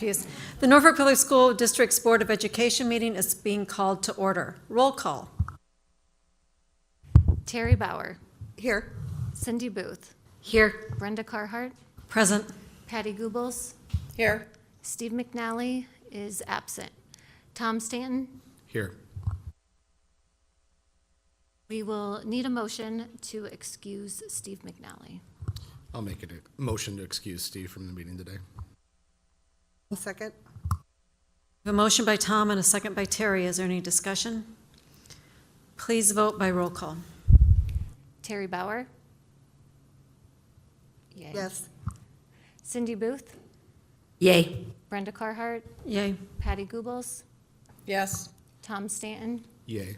The Norfolk Public School District's Board of Education meeting is being called to order. Roll call. Terry Bauer. Here. Cindy Booth. Here. Brenda Carhart. Present. Patty Goebbels. Here. Steve McNally is absent. Tom Stanton. Here. We will need a motion to excuse Steve McNally. I'll make it a motion to excuse Steve from the meeting today. A second. A motion by Tom and a second by Terry. Is there any discussion? Please vote by roll call. Terry Bauer. Yay. Yes. Cindy Booth. Yay. Brenda Carhart. Yay. Patty Goebbels. Yes. Tom Stanton. Yay.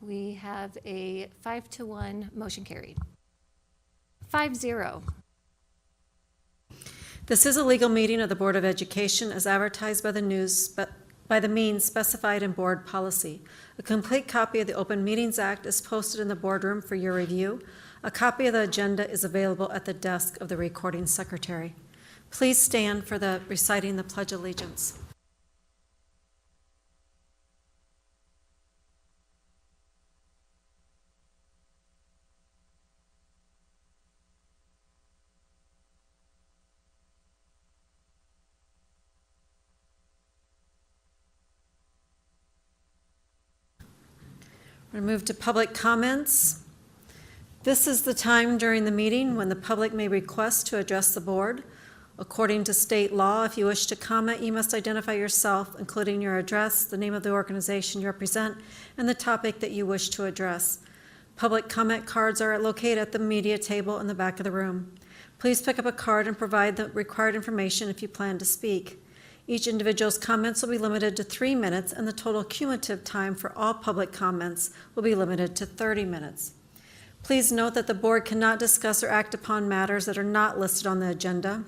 We have a 5-1 motion carried. 5-0. This is a legal meeting of the Board of Education as advertised by the news by the means specified in board policy. A complete copy of the Open Meetings Act is posted in the boardroom for your review. A copy of the agenda is available at the desk of the recording secretary. Please stand for the reciting the Pledge of Allegiance. We're going to move to public comments. This is the time during the meeting when the public may request to address the board. According to state law, if you wish to comment, you must identify yourself, including your address, the name of the organization you represent, and the topic that you wish to address. Public comment cards are located at the media table in the back of the room. Please pick up a card and provide the required information if you plan to speak. Each individual's comments will be limited to 3 minutes, and the total cumulative time for all public comments will be limited to 30 minutes. Please note that the board cannot discuss or act upon matters that are not listed on the agenda.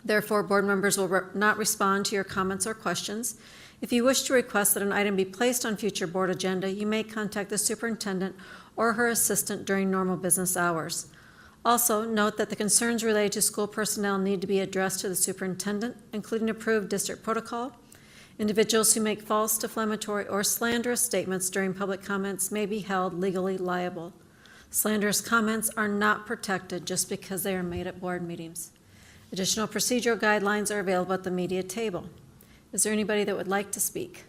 Therefore, board members will not respond to your comments or questions. If you wish to request that an item be placed on future board agenda, you may contact the superintendent or her assistant during normal business hours. Also, note that the concerns related to school personnel need to be addressed to the superintendent, including approved district protocol. Individuals who make false, defamatory, or slanderous statements during public comments may be held legally liable. Slanderous comments are not protected just because they are made at board meetings. Additional procedural guidelines are available at the media table. Is there anybody that would like to speak?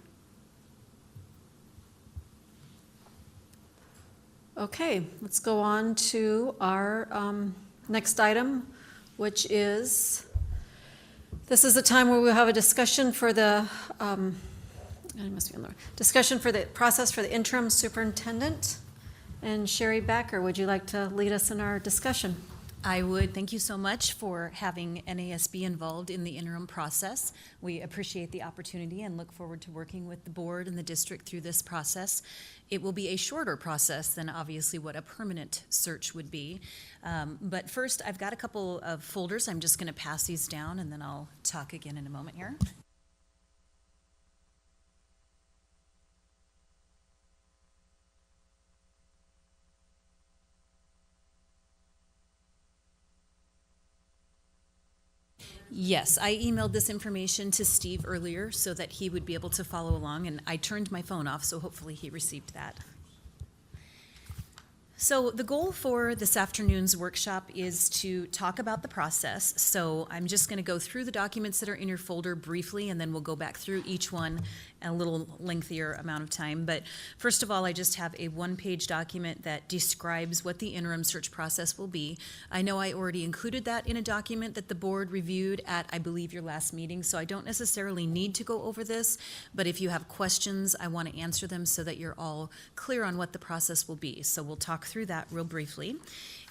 Okay, let's go on to our next item, which is, this is the time where we'll have a discussion for the, discussion for the process for the interim superintendent. And Sherry Backer, would you like to lead us in our discussion? I would. Thank you so much for having NASB involved in the interim process. We appreciate the opportunity and look forward to working with the board and the district through this process. It will be a shorter process than obviously what a permanent search would be. But first, I've got a couple of folders. I'm just going to pass these down and then I'll talk again in a moment here. Yes, I emailed this information to Steve earlier so that he would be able to follow along, and I turned my phone off, so hopefully he received that. So the goal for this afternoon's workshop is to talk about the process. So I'm just going to go through the documents that are in your folder briefly, and then we'll go back through each one a little lengthier amount of time. But first of all, I just have a one-page document that describes what the interim search process will be. I know I already included that in a document that the board reviewed at, I believe, your last meeting, so I don't necessarily need to go over this, but if you have questions, I want to answer them so that you're all clear on what the process will be. So we'll talk through that real briefly.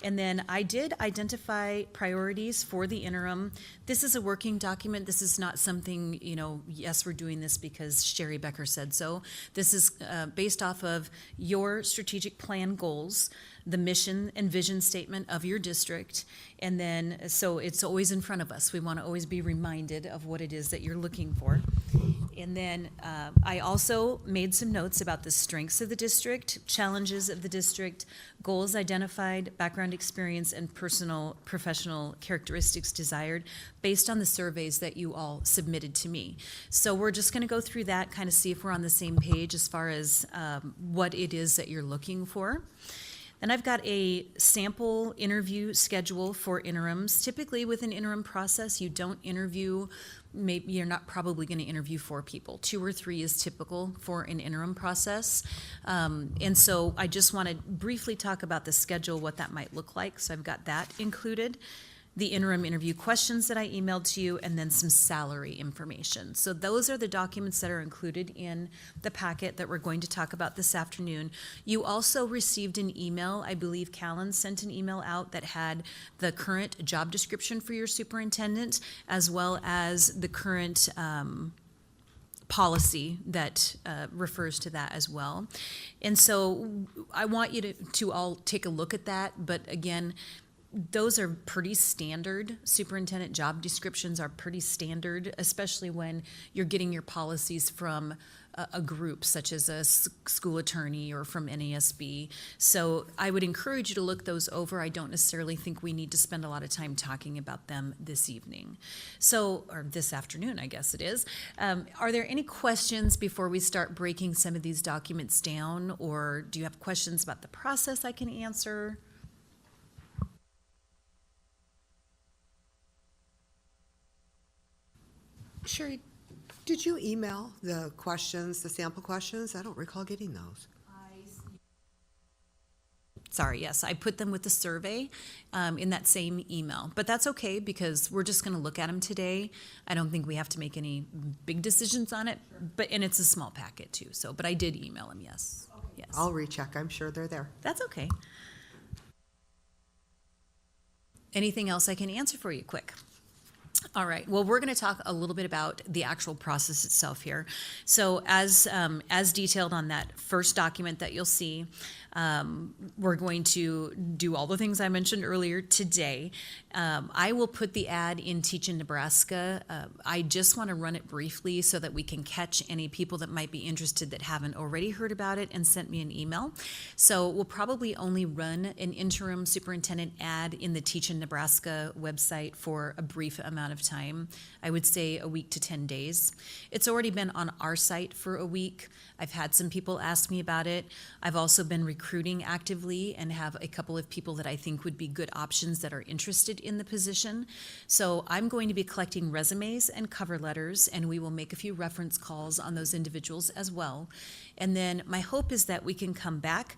And then I did identify priorities for the interim. This is a working document. This is not something, yes, we're doing this because Sherry Becker said so. This is based off of your strategic plan goals, the mission and vision statement of your district, and then so it's always in front of us. We want to always be reminded of what it is that you're looking for. And then I also made some notes about the strengths of the district, challenges of the district, goals identified, background experience, and personal, professional characteristics desired based on the surveys that you all submitted to me. So we're just going to go through that, kind of see if we're on the same page as far as what it is that you're looking for. And I've got a sample interview schedule for interims. Typically with an interim process, you don't interview, maybe you're not probably going to interview 4 people. 2 or 3 is typical for an interim process. And so I just want to briefly talk about the schedule, what that might look like. So I've got that included. The interim interview questions that I emailed to you, and then some salary information. So those are the documents that are included in the packet that we're going to talk about this afternoon. You also received an email, I believe Callan sent an email out that had the current job description for your superintendent, as well as the current policy that refers to that as well. And so I want you to all take a look at that, but again, those are pretty standard. Superintendent job descriptions are pretty standard, especially when you're getting your policies from a group such as a school attorney or from NASB. So I would encourage you to look those over. I don't necessarily think we need to spend a lot of time talking about them this evening. So, or this afternoon, I guess it is. Are there any questions before we start breaking some of these documents down? Or do you have questions about the process I can answer? Sherry, did you email the questions, the sample questions? I don't recall getting those. Sorry, yes, I put them with the survey in that same email. But that's okay because we're just going to look at them today. I don't think we have to make any big decisions on it, and it's a small packet too. So, but I did email them, yes. Yes. I'll recheck. I'm sure they're there. That's okay. Anything else I can answer for you quick? All right. Well, we're going to talk a little bit about the actual process itself here. So as detailed on that first document that you'll see, we're going to do all the things I mentioned earlier today. I will put the ad in Teach in Nebraska. I just want to run it briefly so that we can catch any people that might be interested that haven't already heard about it and sent me an email. So we'll probably only run an interim superintendent ad in the Teach in Nebraska website for a brief amount of time. I would say a week to 10 days. It's already been on our site for a week. I've had some people ask me about it. I've also been recruiting actively and have a couple of people that I think would be good options that are interested in the position. So I'm going to be collecting resumes and cover letters, and we will make a few reference calls on those individuals as well. And then my hope is that we can come back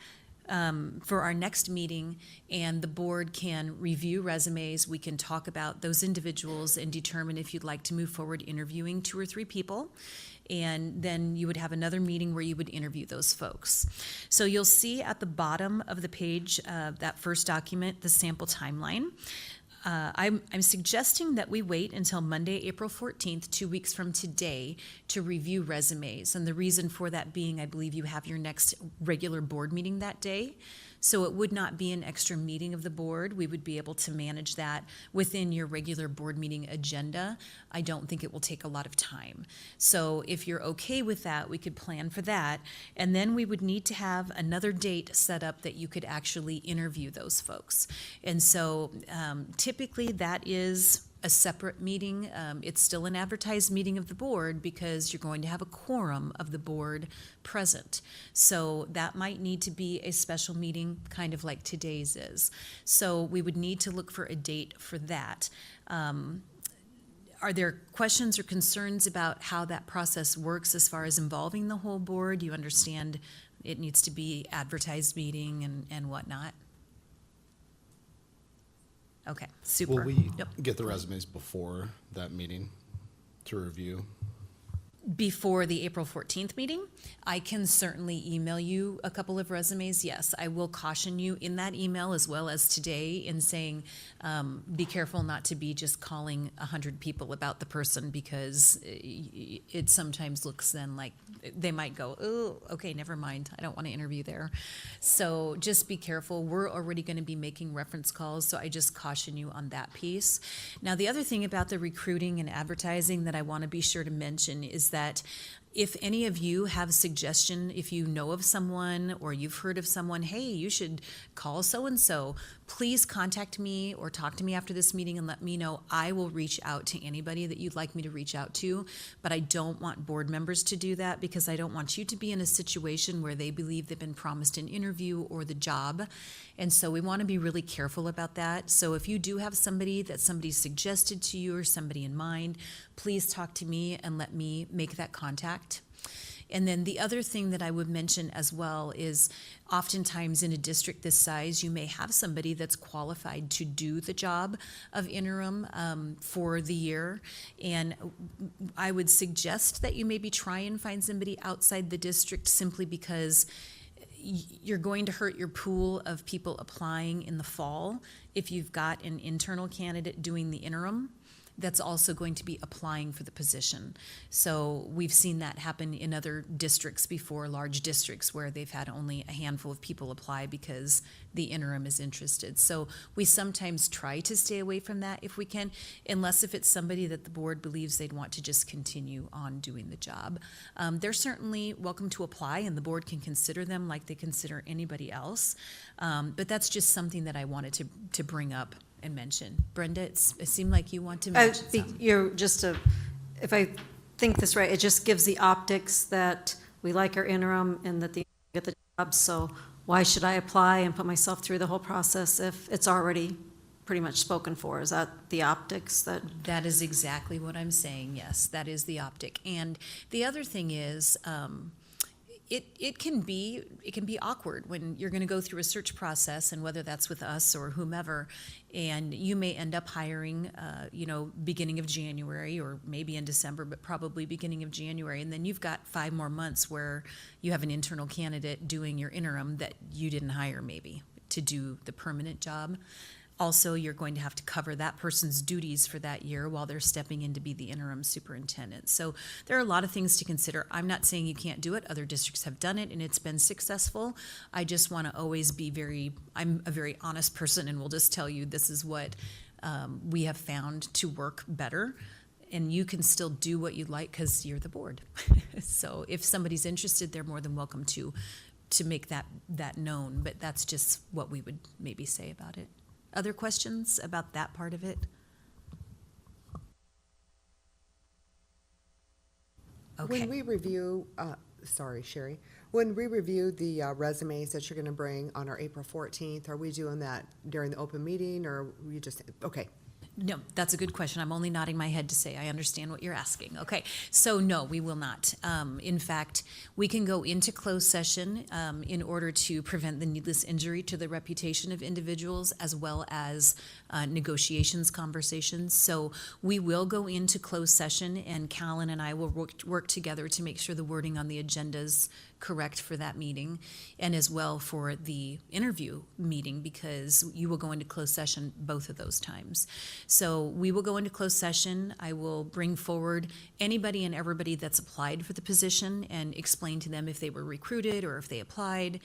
for our next meeting, and the board can review resumes. We can talk about those individuals and determine if you'd like to move forward interviewing 2 or 3 people. And then you would have another meeting where you would interview those folks. So you'll see at the bottom of the page, that first document, the sample timeline. I'm suggesting that we wait until Monday, April 14th, 2 weeks from today, to review resumes. And the reason for that being, I believe you have your next regular board meeting that day. So it would not be an extra meeting of the board. We would be able to manage that within your regular board meeting agenda. I don't think it will take a lot of time. So if you're okay with that, we could plan for that. And then we would need to have another date set up that you could actually interview those folks. And so typically that is a separate meeting. It's still an advertised meeting of the board because you're going to have a quorum of the board present. So that might need to be a special meeting, kind of like today's is. So we would need to look for a date for that. Are there questions or concerns about how that process works as far as involving the whole board? You understand it needs to be advertised meeting and whatnot? Okay, super. Will we Yep. get the resumes before that meeting to review? Before the April 14th meeting, I can certainly email you a couple of resumes. Yes, I will caution you in that email as well as today in saying, be careful not to be just calling 100 people about the person, because it sometimes looks then like they might go, oh, okay, never mind. I don't want to interview there. So just be careful. We're already going to be making reference calls, so I just caution you on that piece. Now, the other thing about the recruiting and advertising that I want to be sure to mention is that that if any of you have a suggestion, if you know of someone or you've heard of someone, hey, you should call so-and-so, please contact me or talk to me after this meeting and let me know. I will reach out to anybody that you'd like me to reach out to, but I don't want board members to do that because I don't want you to be in a situation where they believe they've been promised an interview or the job. And so we want to be really careful about that. So if you do have somebody that somebody suggested to you or somebody in mind, please talk to me and let me make that contact. And then the other thing that I would mention as well is oftentimes in a district this size, you may have somebody that's qualified to do the job of interim for the year. And I would suggest that you maybe try and find somebody outside the district simply because you're going to hurt your pool of people applying in the fall if you've got an internal candidate doing the interim that's also going to be applying for the position. So we've seen that happen in other districts before, large districts where they've had only a handful of people apply because the interim is interested. So we sometimes try to stay away from that if we can, unless if it's somebody that the board believes they'd want to just continue on doing the job. They're certainly welcome to apply and the board can consider them like they consider anybody else. But that's just something that I wanted to bring up and mention. Brenda, it seemed like you want to mention something. If I think this right, it just gives the optics that we like our interim and that they get the job, so why should I apply and put myself through the whole process if it's already pretty much spoken for? Is that the optics that? That is exactly what I'm saying, yes, that is the optic. And the other thing is, it can be awkward when you're going to go through a search process, and whether that's with us or whomever, and you may end up hiring, beginning of January or maybe in December, but probably beginning of January, and then you've got 5 more months where you have an internal candidate doing your interim that you didn't hire maybe to do the permanent job. Also, you're going to have to cover that person's duties for that year while they're stepping in to be the interim superintendent. So there are a lot of things to consider. I'm not saying you can't do it. Other districts have done it and it's been successful. I just want to always be I'm a very honest person and will just tell you this is what we have found to work better. And you can still do what you like because you're the board. So if somebody's interested, they're more than welcome to make that known. But that's just what we would maybe say about it. Other questions about that part of it? Okay. When we review, sorry, Sherry, when we review the resumes that you're going to bring on our April 14th, are we doing that during the open meeting or we just, okay. No, that's a good question. I'm only nodding my head to say I understand what you're asking. Okay, so no, we will not. In fact, we can go into closed session in order to prevent the needless injury to the reputation of individuals as well as negotiations conversations. So we will go into closed session and Callan and I will work together to make sure the wording on the agendas correct for that meeting and as well for the interview meeting because you will go into closed session both of those times. So we will go into closed session. I will bring forward anybody and everybody that's applied for the position and explain to them if they were recruited or if they applied,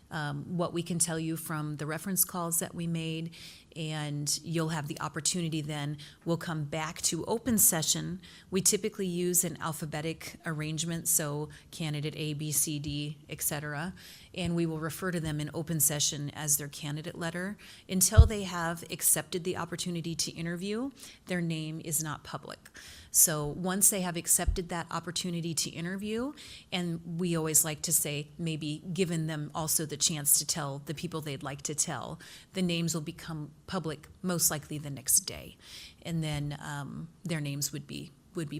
what we can tell you from the reference calls that we made, and you'll have the opportunity then. We'll come back to open session. We typically use an alphabetic arrangement, so candidate A, B, C, D, et cetera, and we will refer to them in open session as their candidate letter. Until they have accepted the opportunity to interview, their name is not public. So once they have accepted that opportunity to interview, and we always like to say maybe given them also the chance to tell the people they'd like to tell, the names will become public most likely the next day. And then their names would be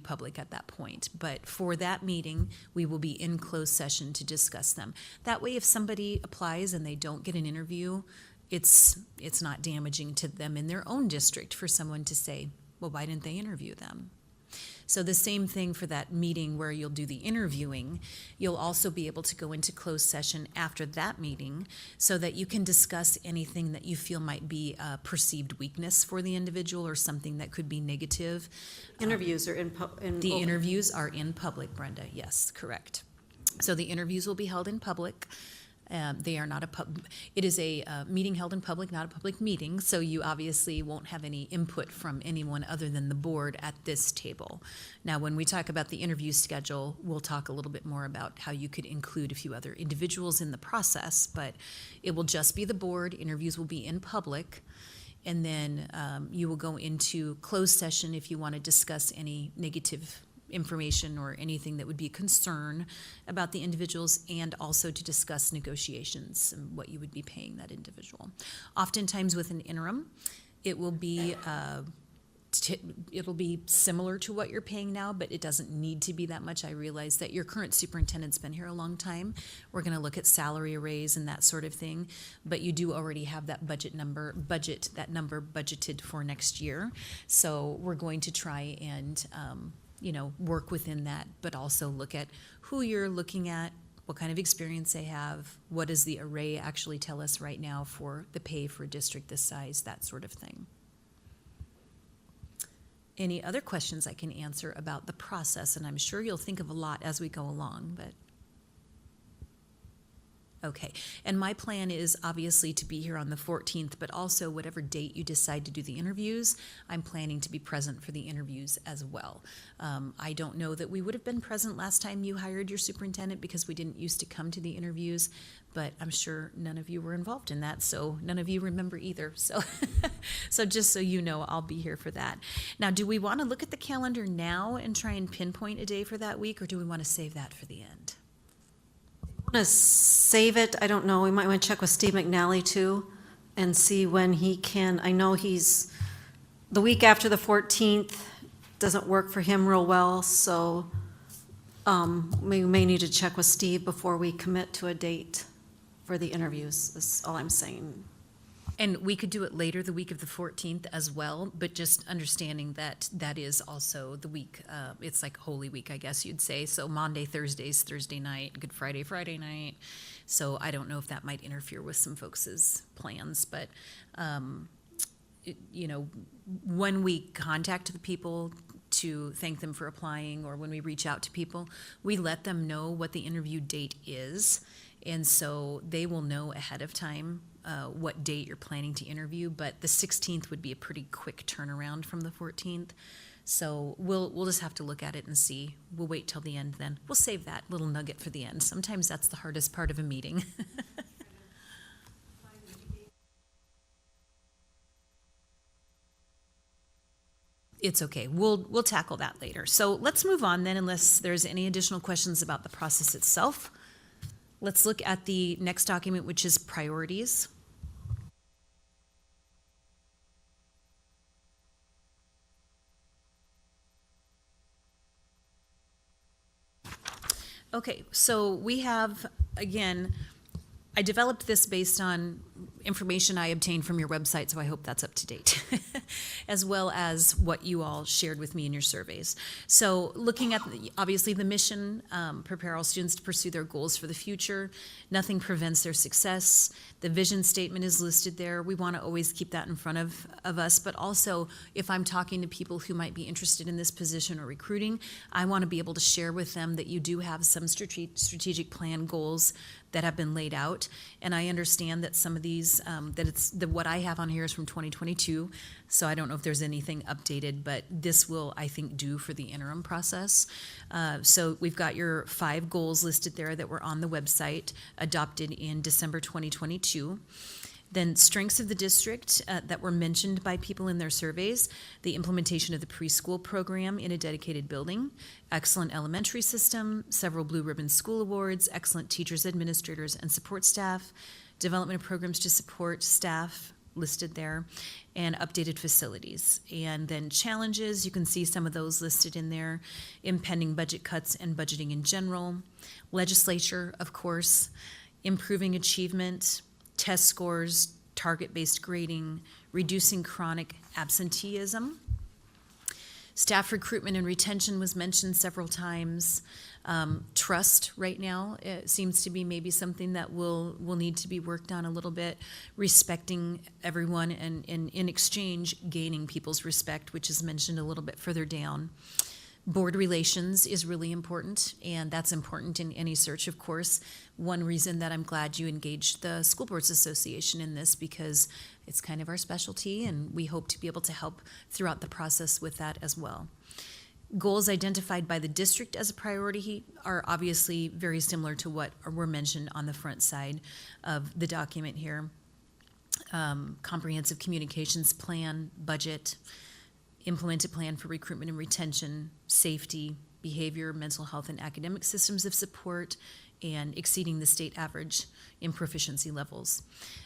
public at that point. But for that meeting, we will be in closed session to discuss them. That way, if somebody applies and they don't get an interview, it's not damaging to them in their own district for someone to say, well, why didn't they interview them? So the same thing for that meeting where you'll do the interviewing, you'll also be able to go into closed session after that meeting so that you can discuss anything that you feel might be a perceived weakness for the individual or something that could be negative. Interviews are in The interviews are in public, Brenda, yes, correct. So the interviews will be held in public. They are not it is a meeting held in public, not a public meeting, so you obviously won't have any input from anyone other than the board at this table. Now, when we talk about the interview schedule, we'll talk a little bit more about how you could include a few other individuals in the process, but it will just be the board. Interviews will be in public. And then you will go into closed session if you want to discuss any negative information or anything that would be a concern about the individuals, and also to discuss negotiations and what you would be paying that individual. Oftentimes with an interim, it will be it'll be similar to what you're paying now, but it doesn't need to be that much. I realize that your current superintendent's been here a long time. We're going to look at salary raise and that sort of thing, but you do already have that number budgeted for next year. So we're going to try and work within that, but also look at who you're looking at, what kind of experience they have, what does the array actually tell us right now for the pay for a district this size, that sort of thing. Any other questions I can answer about the process? And I'm sure you'll think of a lot as we go along, but. Okay, and my plan is obviously to be here on the 14th, but also whatever date you decide to do the interviews, I'm planning to be present for the interviews as well. I don't know that we would have been present last time you hired your superintendent because we didn't used to come to the interviews, but I'm sure none of you were involved in that, so none of you remember either. So, so just so you know, I'll be here for that. Now, do we want to look at the calendar now and try and pinpoint a day for that week, or do we want to save that for the end? Want to save it? I don't know. We might want to check with Steve McNally too and see when he can. I know he's, the week after the 14th doesn't work for him real well, so we may need to check with Steve before we commit to a date for the interviews, is all I'm saying. And we could do it later, the week of the 14th as well, but just understanding that that is also the week, it's like Holy Week, I guess you'd say. So Monday, Thursday's Thursday night, Good Friday, Friday night. So I don't know if that might interfere with some folks' plans, but, when we contact the people to thank them for applying, or when we reach out to people, we let them know what the interview date is. And so they will know ahead of time what date you're planning to interview, but the 16th would be a pretty quick turnaround from the 14th. So we'll just have to look at it and see. We'll wait till the end then. We'll save that little nugget for the end. Sometimes that's the hardest part of a meeting. It's okay. We'll tackle that later. So let's move on then, unless there's any additional questions about the process itself. Let's look at the next document, which is priorities. Okay, so we have, again, I developed this based on information I obtained from your website, so I hope that's up to date, as well as what you all shared with me in your surveys. So looking at, obviously, the mission, prepare all students to pursue their goals for the future. Nothing prevents their success. The vision statement is listed there. We want to always keep that in front of us, but also if I'm talking to people who might be interested in this position or recruiting, I want to be able to share with them that you do have some strategic plan goals that have been laid out. And I understand that some of these, what I have on here is from 2022, so I don't know if there's anything updated, but this will, I think, do for the interim process. So we've got your 5 goals listed there that were on the website, adopted in December 2022. Then strengths of the district that were mentioned by people in their surveys: the implementation of the preschool program in a dedicated building, excellent elementary system, several Blue Ribbon School Awards, excellent teachers, administrators, and support staff, development of programs to support staff listed there, and updated facilities. And then challenges, you can see some of those listed in there: impending budget cuts and budgeting in general, legislature, of course, improving achievement, test scores, target-based grading, reducing chronic absenteeism. Staff recruitment and retention was mentioned several times. Trust right now, it seems to be maybe something that will need to be worked on a little bit. Respecting everyone and in exchange gaining people's respect, which is mentioned a little bit further down. Board relations is really important, and that's important in any search, of course. One reason that I'm glad you engaged the School Boards Association in this, because it's kind of our specialty, and we hope to be able to help throughout the process with that as well. Goals identified by the district as a priority are obviously very similar to what were mentioned on the front side of the document here. Comprehensive communications plan, budget, implemented plan for recruitment and retention, safety, behavior, mental health, and academic systems of support, and exceeding the state average in proficiency levels.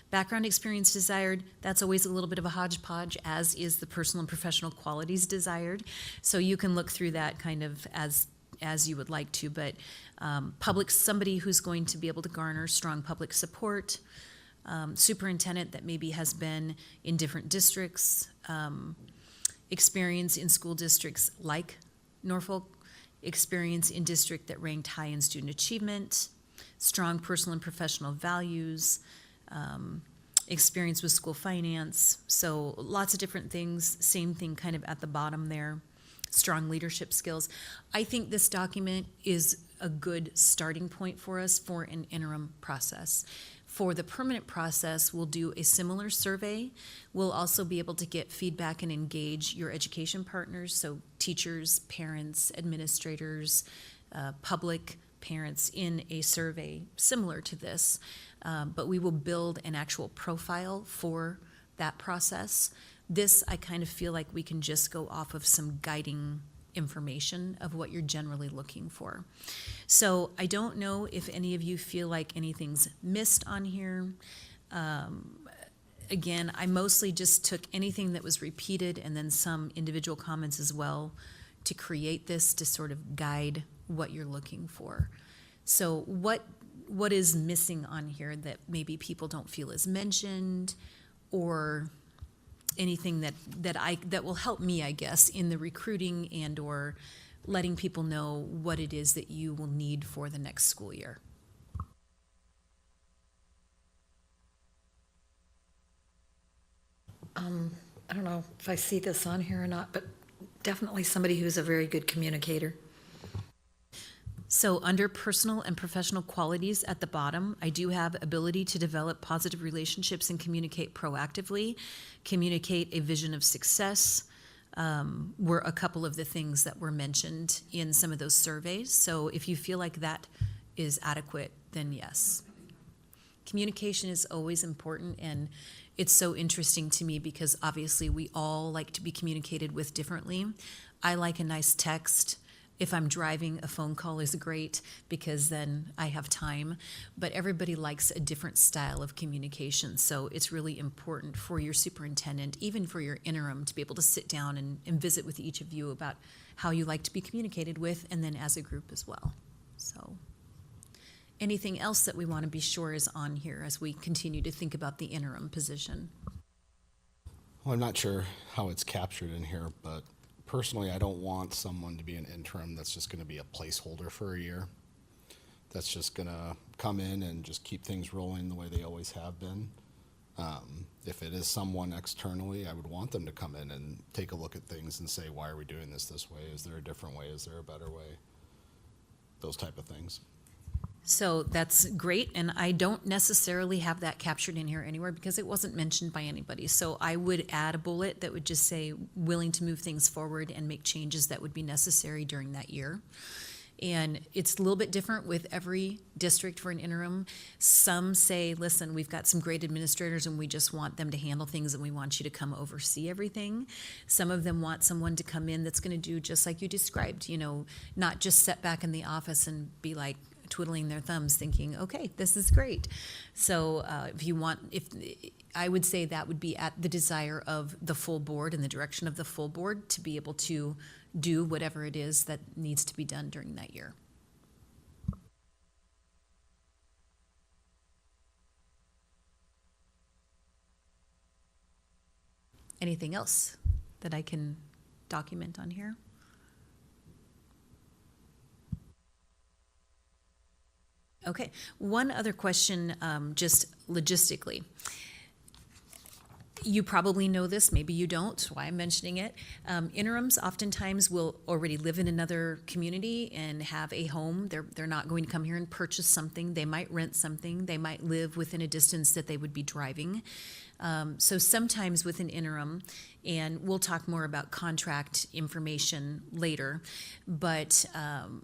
Background experience desired, that's always a little bit of a hodgepodge, as is the personal and professional qualities desired. So you can look through that kind of as you would like to, but somebody who's going to be able to garner strong public support, superintendent that maybe has been in different districts, experience in school districts like Norfolk, experience in district that ranked high in student achievement, strong personal and professional values, experience with school finance. So lots of different things, same thing kind of at the bottom there, strong leadership skills. I think this document is a good starting point for us for an interim process. For the permanent process, we'll do a similar survey. We'll also be able to get feedback and engage your education partners, so teachers, parents, administrators, public parents in a survey similar to this. But we will build an actual profile for that process. This, I kind of feel like we can just go off of some guiding information of what you're generally looking for. So I don't know if any of you feel like anything's missed on here. Again, I mostly just took anything that was repeated and then some individual comments as well to create this to sort of guide what you're looking for. So what is missing on here that maybe people don't feel is mentioned, or anything that will help me, I guess, in the recruiting and or letting people know what it is that you will need for the next school year. I don't know if I see this on here or not, but definitely somebody who's a very good communicator. So under personal and professional qualities at the bottom, I do have ability to develop positive relationships and communicate proactively, communicate a vision of success, were a couple of the things that were mentioned in some of those surveys. So if you feel like that is adequate, then yes. Communication is always important, and it's so interesting to me because obviously we all like to be communicated with differently. I like a nice text. If I'm driving, a phone call is great because then I have time, but everybody likes a different style of communication. So it's really important for your superintendent, even for your interim, to be able to sit down and visit with each of you about how you like to be communicated with, and then as a group as well. So anything else that we want to be sure is on here as we continue to think about the interim position? Well, I'm not sure how it's captured in here, but personally, I don't want someone to be an interim that's just going to be a placeholder for a year. That's just going to come in and just keep things rolling the way they always have been. If it is someone externally, I would want them to come in and take a look at things and say, why are we doing this way? Is there a different way? Is there a better way? Those type of things. So that's great, and I don't necessarily have that captured in here anywhere because it wasn't mentioned by anybody. So I would add a bullet that would just say willing to move things forward and make changes that would be necessary during that year. And it's a little bit different with every district for an interim. Some say, listen, we've got some great administrators and we just want them to handle things and we want you to come oversee everything. Some of them want someone to come in that's going to do just like you described, not just sit back in the office and be like, twiddling their thumbs thinking, okay, this is great. So I would say that would be at the desire of the full board and the direction of the full board to be able to do whatever it is that needs to be done during that year. Anything else that I can document on here? Okay, one other question, just logistically. You probably know this, maybe you don't, why I'm mentioning it. Interims oftentimes will already live in another community and have a home. They're not going to come here and purchase something. They might rent something. They might live within a distance that they would be driving. So sometimes with an interim, and we'll talk more about contract information later, but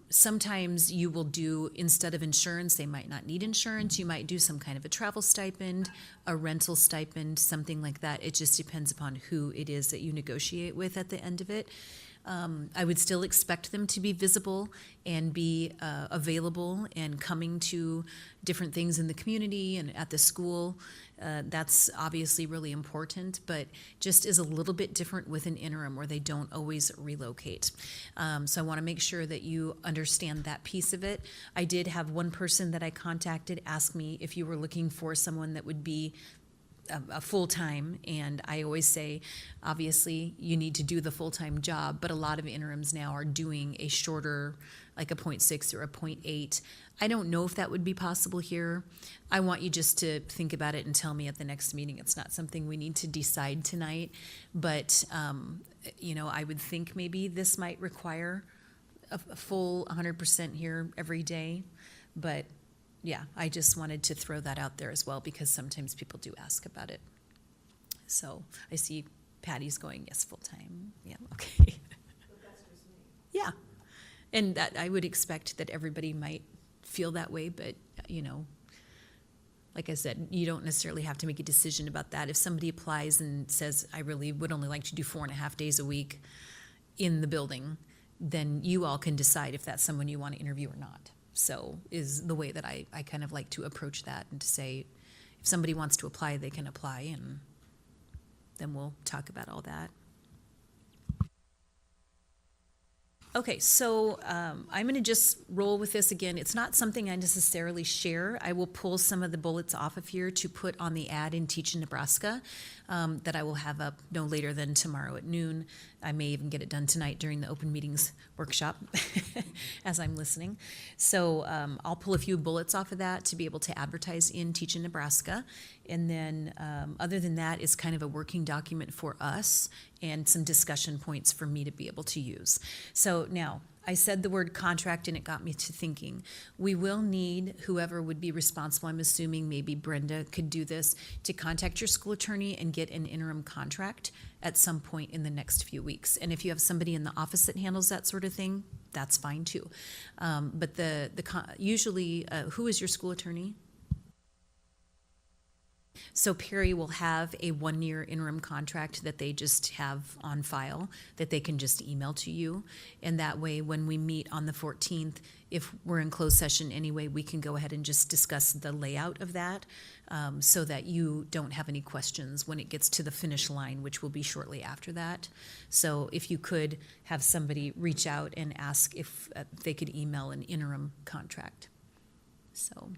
sometimes you will do, instead of insurance, they might not need insurance. You might do some kind of a travel stipend, a rental stipend, something like that. It just depends upon who it is that you negotiate with at the end of it. I would still expect them to be visible and be available and coming to different things in the community and at the school. That's obviously really important, but just is a little bit different with an interim where they don't always relocate. So I want to make sure that you understand that piece of it. I did have one person that I contacted ask me if you were looking for someone that would be a full-time, and I always say, obviously, you need to do the full-time job, but a lot of interims now are doing a shorter, like a 0.6 or a 0.8. I don't know if that would be possible here. I want you just to think about it and tell me at the next meeting. It's not something we need to decide tonight, but, I would think maybe this might require a full 100% here every day, but yeah, I just wanted to throw that out there as well because sometimes people do ask about it. So I see Patty's going, yes, full-time. Yeah, okay. Yeah, and that I would expect that everybody might feel that way, but like I said, you don't necessarily have to make a decision about that. If somebody applies and says, I really would only like to do 4.5 days a week in the building, then you all can decide if that's someone you want to interview or not. So is the way that I kind of like to approach that, and to say, if somebody wants to apply, they can apply, and then we'll talk about all that. Okay, so I'm going to just roll with this again. It's not something I necessarily share. I will pull some of the bullets off of here to put on the ad in Teach in Nebraska that I will have up no later than tomorrow at noon. I may even get it done tonight during the open meetings workshop as I'm listening. So I'll pull a few bullets off of that to be able to advertise in Teach in Nebraska. And then other than that, it's kind of a working document for us and some discussion points for me to be able to use. So now, I said the word contract and it got me to thinking. We will need whoever would be responsible, I'm assuming maybe Brenda could do this, to contact your school attorney and get an interim contract at some point in the next few weeks. And if you have somebody in the office that handles that sort of thing, that's fine too. But usually, who is your school attorney? So Perry will have a 1-year interim contract that they just have on file that they can just email to you. And that way, when we meet on the 14th, if we're in closed session anyway, we can go ahead and just discuss the layout of that so that you don't have any questions when it gets to the finish line, which will be shortly after that. So if you could have somebody reach out and ask if they could email an interim contract. So,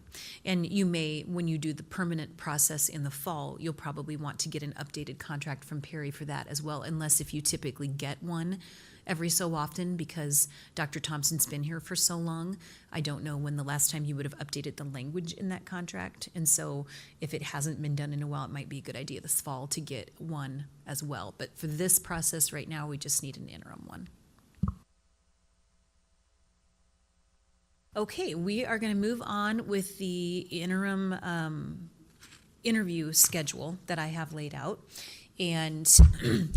and you may, when you do the permanent process in the fall, you'll probably want to get an updated contract from Perry for that as well, unless if you typically get one every so often, because Dr. Thompson's been here for so long. I don't know when the last time you would have updated the language in that contract. And so if it hasn't been done in a while, it might be a good idea this fall to get one as well. But for this process right now, we just need an interim one. Okay, we are going to move on with the interim interview schedule that I have laid out. And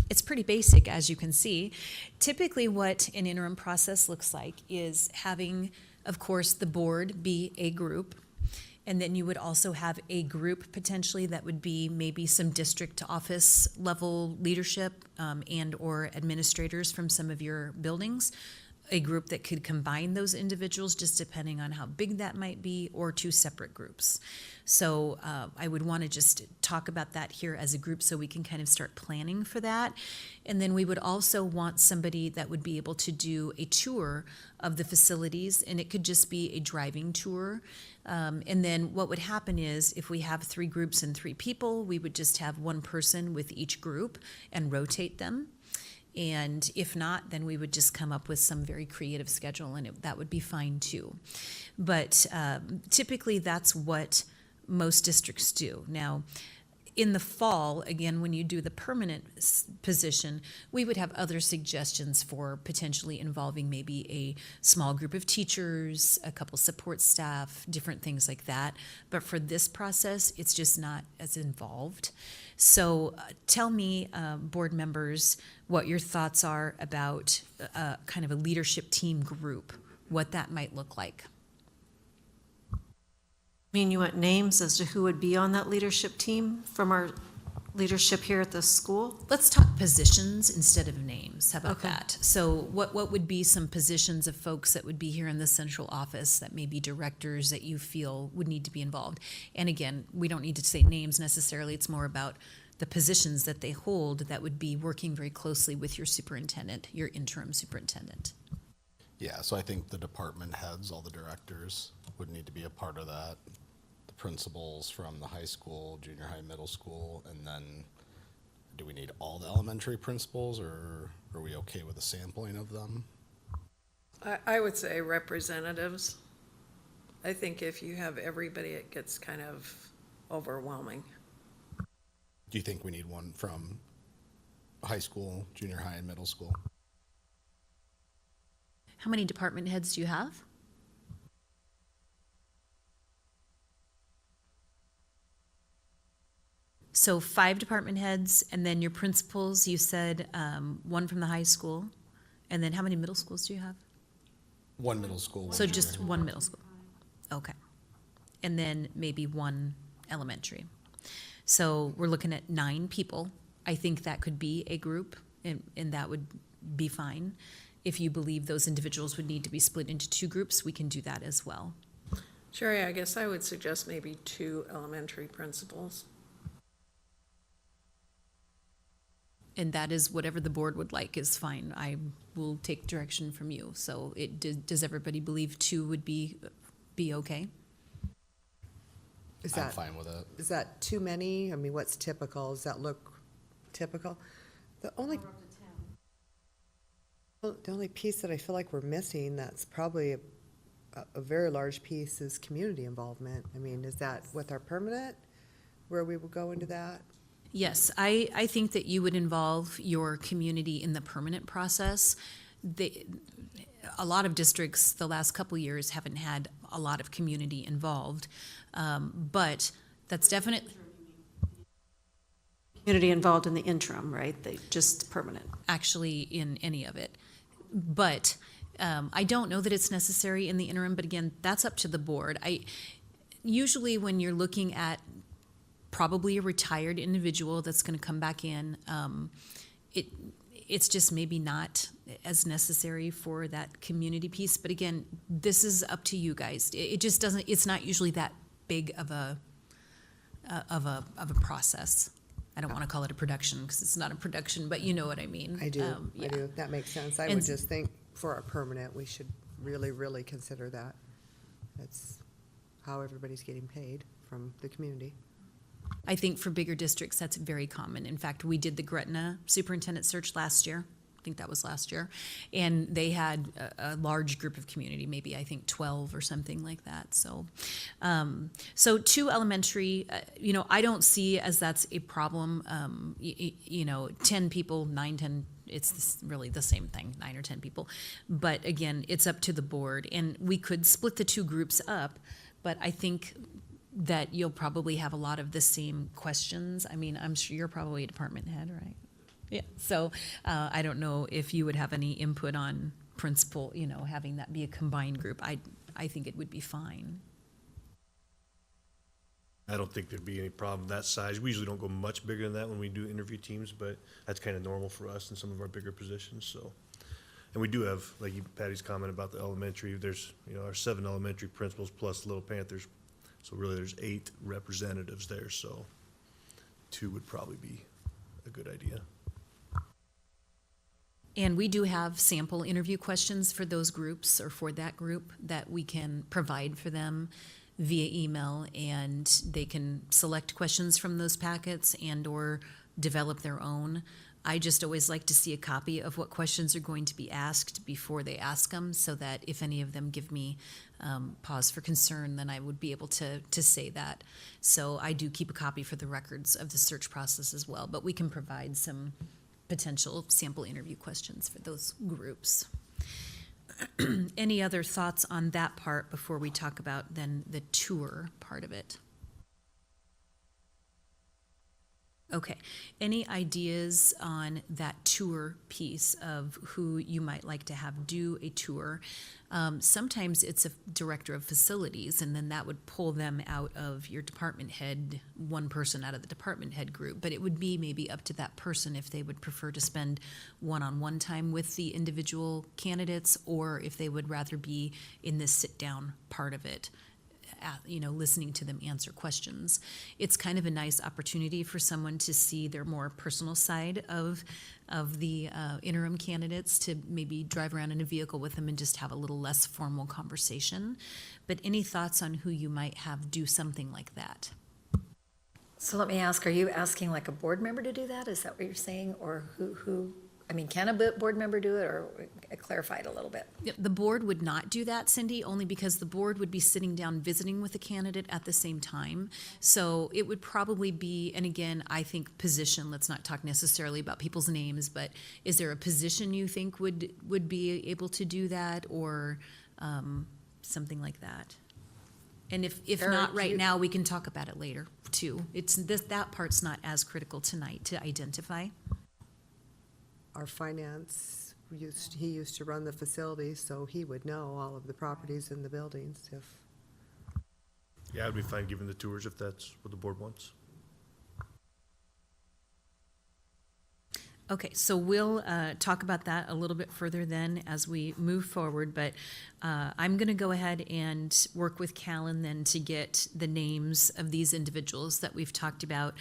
it's pretty basic, as you can see. Typically what an interim process looks like is having, of course, the board be a group. And then you would also have a group potentially that would be maybe some district office level leadership and or administrators from some of your buildings. A group that could combine those individuals just depending on how big that might be, or 2 separate groups. So I would want to just talk about that here as a group so we can kind of start planning for that. And then we would also want somebody that would be able to do a tour of the facilities, and it could just be a driving tour. And then what would happen is if we have 3 groups and 3 people, we would just have 1 person with each group and rotate them. And if not, then we would just come up with some very creative schedule, and that would be fine too. But typically that's what most districts do. Now, in the fall, again, when you do the permanent position, we would have other suggestions for potentially involving maybe a small group of teachers, a couple support staff, different things like that. But for this process, it's just not as involved. So tell me, board members, what your thoughts are about kind of a leadership team group, what that might look like. I mean, you want names as to who would be on that leadership team from our leadership here at the school? Let's talk positions instead of names. How about Okay. that? So what would be some positions of folks that would be here in the central office that may be directors that you feel would need to be involved? And again, we don't need to say names necessarily. It's more about the positions that they hold that would be working very closely with your superintendent, your interim superintendent. Yeah, so I think the department heads, all the directors would need to be a part of that. The principals from the high school, junior high, middle school, and then do we need all the elementary principals, or are we okay with a sampling of them? I would say representatives. I think if you have everybody, it gets kind of overwhelming. Do you think we need one from high school, junior high, and middle school? How many department heads do you have? So 5 department heads, and then your principals, you said one from the high school. And then how many middle schools do you have? One middle school. So one just junior. one middle school. Okay. And then maybe one elementary. So we're looking at 9 people. I think that could be a group, and that would be fine. If you believe those individuals would need to be split into 2 groups, we can do that as well. Sherry, I guess I would suggest maybe 2 elementary principals. And that is whatever the board would like is fine. I will take direction from you. So does everybody believe 2 would be okay? Is I'm that, fine with it. is that too many? I mean, what's typical? Does that look typical? The only, well, the only piece that I feel like we're missing that's probably a very large piece is community involvement. I mean, is that with our permanent, where we will go into that? Yes, I think that you would involve your community in the permanent process. A lot of districts the last couple years haven't had a lot of community involved, but that's definitely, Community involved in the interim, right? They just permanent. actually in any of it. But I don't know that it's necessary in the interim, but again, that's up to the board. Usually when you're looking at probably a retired individual that's going to come back in, it's just maybe not as necessary for that community piece. But again, this is up to you guys. It just doesn't, it's not usually that big of a process. I don't want to call it a production because it's not a production, but you know what I mean. I do, I Yeah. do. That makes sense. I And- would just think for our permanent, we should really, really consider that. That's how everybody's getting paid from the community. I think for bigger districts, that's very common. In fact, we did the Gretna superintendent search last year. I think that was last year. And they had a large group of community, maybe I think 12 or something like that. So, so 2 elementary, I don't see as that's a problem. 10 people, 9, 10, it's really the same thing, 9 or 10 people. But again, it's up to the board. And we could split the 2 groups up, but I think that you'll probably have a lot of the same questions. I mean, I'm sure you're probably a department head, right? Yeah, so I don't know if you would have any input on principal, having that be a combined group. I think it would be fine. I don't think there'd be any problem that size. We usually don't go much bigger than that when we do interview teams, but that's kind of normal for us in some of our bigger positions, so. And we do have, like Patty's comment about the elementary, there's, our 7 elementary principals plus Little Panthers. So really, there's 8 representatives there, so 2 would probably be a good idea. And we do have sample interview questions for those groups or for that group that we can provide for them via email, and they can select questions from those packets and or develop their own. I just always like to see a copy of what questions are going to be asked before they ask them, so that if any of them give me pause for concern, then I would be able to say that. So I do keep a copy for the records of the search process as well, but we can provide some potential sample interview questions for those groups. Any other thoughts on that part before we talk about then the tour part of it? Okay, any ideas on that tour piece of who you might like to have do a tour? Sometimes it's a director of facilities, and then that would pull them out of your department head, one person out of the department head group, but it would be maybe up to that person if they would prefer to spend one-on-one time with the individual candidates, or if they would rather be in this sit-down part of it, listening to them answer questions. It's kind of a nice opportunity for someone to see their more personal side of the interim candidates, to maybe drive around in a vehicle with them and just have a little less formal conversation. But any thoughts on who you might have do something like that? So let me ask, are you asking like a board member to do that? Is that what you're saying? Or who, I mean, can a board member do it, or clarify it a little bit? Yep, the board would not do that, Cindy, only because the board would be sitting down visiting with the candidate at the same time. So it would probably be, and again, I think position, let's not talk necessarily about people's names, but is there a position you think would be able to do that, or something like that? And if Eric, not right now, we can talk about it later too. That part's not as critical tonight to identify. Our finance, he used to run the facilities, so he would know all of the properties in the buildings if. Yeah, I'd be fine giving the tours if that's what the board wants. Okay, so we'll talk about that a little bit further then as we move forward, but I'm going to go ahead and work with Callan then to get the names of these individuals that we've talked about.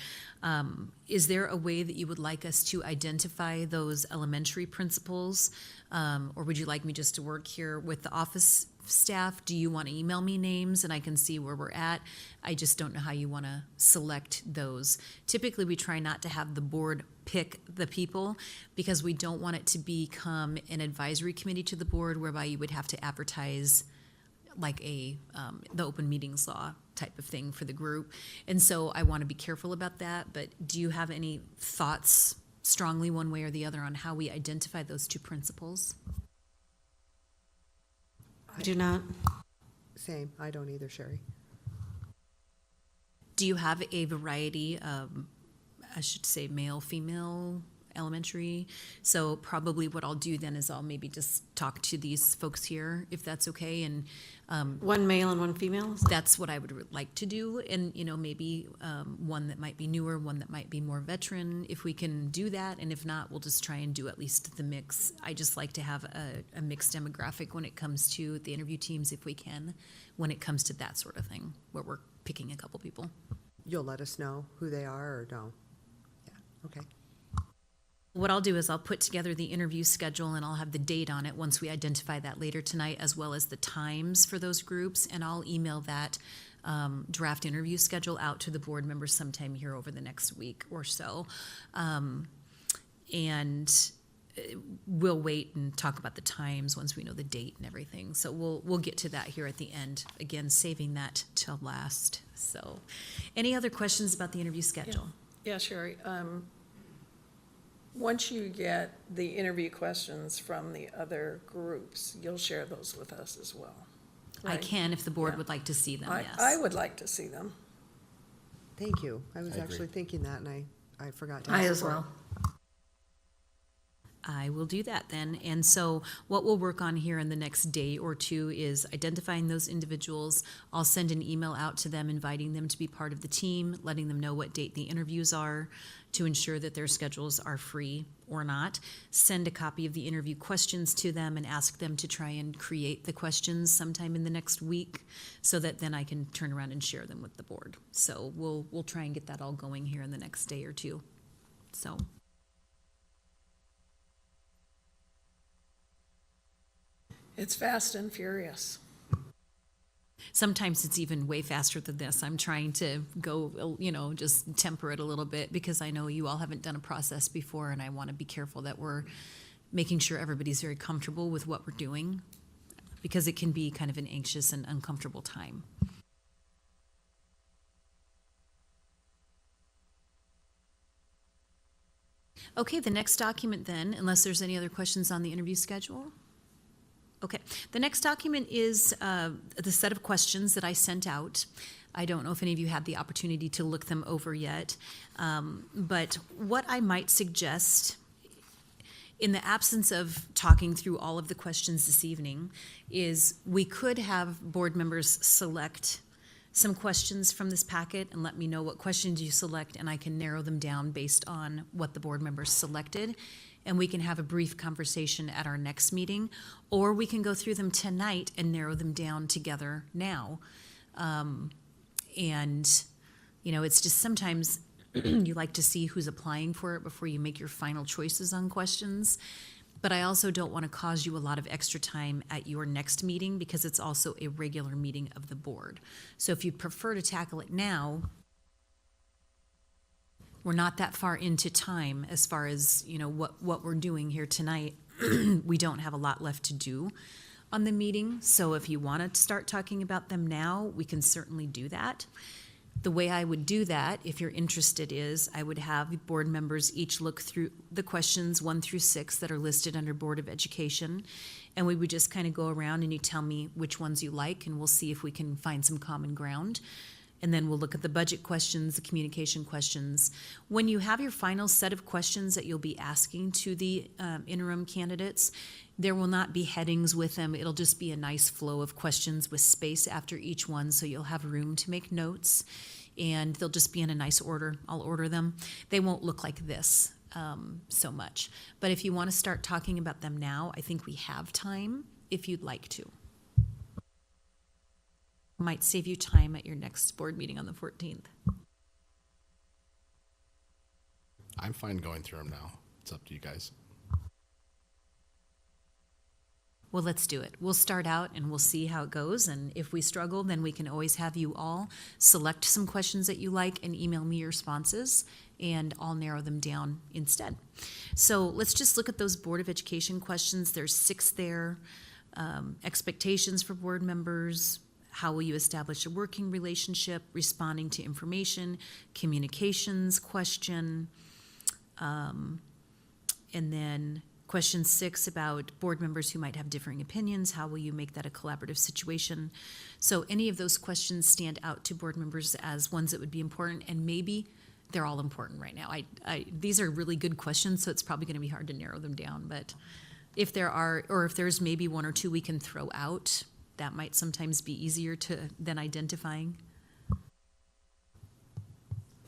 Is there a way that you would like us to identify those elementary principals? Or would you like me just to work here with the office staff? Do you want to email me names and I can see where we're at? I just don't know how you want to select those. Typically, we try not to have the board pick the people because we don't want it to become an advisory committee to the board whereby you would have to advertise like the open meetings law type of thing for the group. And so I want to be careful about that, but do you have any thoughts strongly one way or the other on how we identify those two principals? I do not. Same, I don't either, Sherry. Do you have a variety of, I should say, male, female, elementary? So probably what I'll do then is I'll maybe just talk to these folks here, if that's okay, and One male and one female? that's what I would like to do, and, maybe one that might be newer, one that might be more veteran, if we can do that, and if not, we'll just try and do at least the mix. I just like to have a mixed demographic when it comes to the interview teams, if we can, when it comes to that sort of thing, where we're picking a couple people. You'll let us know who they are, or no? Yeah, okay. What I'll do is I'll put together the interview schedule and I'll have the date on it once we identify that later tonight, as well as the times for those groups, and I'll email that draft interview schedule out to the board members sometime here over the next week or so. And we'll wait and talk about the times once we know the date and everything. So we'll get to that here at the end, again, saving that till last. So any other questions about the interview schedule? Yeah, Sherry, once you get the interview questions from the other groups, you'll share those with us as well. I right? can if the board Yeah. would like to see them, yes. I would like to see them. Thank you. I was I agree. actually thinking that, and I forgot to I ask as for it. well. I will do that then. And so what we'll work on here in the next day or two is identifying those individuals. I'll send an email out to them, inviting them to be part of the team, letting them know what date the interviews are to ensure that their schedules are free or not. Send a copy of the interview questions to them and ask them to try and create the questions sometime in the next week so that then I can turn around and share them with the board. So we'll try and get that all going here in the next day or two. So. It's fast and furious. Sometimes it's even way faster than this. I'm trying to go, just temper it a little bit because I know you all haven't done a process before and I want to be careful that we're making sure everybody's very comfortable with what we're doing because it can be kind of an anxious and uncomfortable time. Okay, the next document then, unless there's any other questions on the interview schedule? Okay, the next document is the set of questions that I sent out. I don't know if any of you had the opportunity to look them over yet, but what I might suggest, in the absence of talking through all of the questions this evening, is we could have board members select some questions from this packet and let me know what questions you select, and I can narrow them down based on what the board members selected. And we can have a brief conversation at our next meeting, or we can go through them tonight and narrow them down together now. It's just sometimes you like to see who's applying for it before you make your final choices on questions. But I also don't want to cause you a lot of extra time at your next meeting because it's also a regular meeting of the board. So if you'd prefer to tackle it now, we're not that far into time as far as, what we're doing here tonight. We don't have a lot left to do on the meeting. So if you want to start talking about them now, we can certainly do that. The way I would do that, if you're interested, is I would have board members each look through the questions 1 through 6 that are listed under Board of Education, and we would just kind of go around and you tell me which ones you like, and we'll see if we can find some common ground. And then we'll look at the budget questions, the communication questions. When you have your final set of questions that you'll be asking to the interim candidates, there will not be headings with them. It'll just be a nice flow of questions with space after each one, so you'll have room to make notes, and they'll just be in a nice order. I'll order them. They won't look like this so much. But if you want to start talking about them now, I think we have time if you'd like to. Might save you time at your next board meeting on the 14th. I'm fine going through them now. It's up to you guys. Well, let's do it. We'll start out and we'll see how it goes. And if we struggle, then we can always have you all select some questions that you like and email me your responses, and I'll narrow them down instead. So let's just look at those Board of Education questions. There's 6 there. Expectations for board members. How will you establish a working relationship? Responding to information, communications question, and then question 6 about board members who might have differing opinions. How will you make that a collaborative situation? So any of those questions stand out to board members as ones that would be important, and maybe they're all important right now. These are really good questions, so it's probably going to be hard to narrow them down. But if there are, or if there's maybe 1 or 2 we can throw out, that might sometimes be easier than identifying.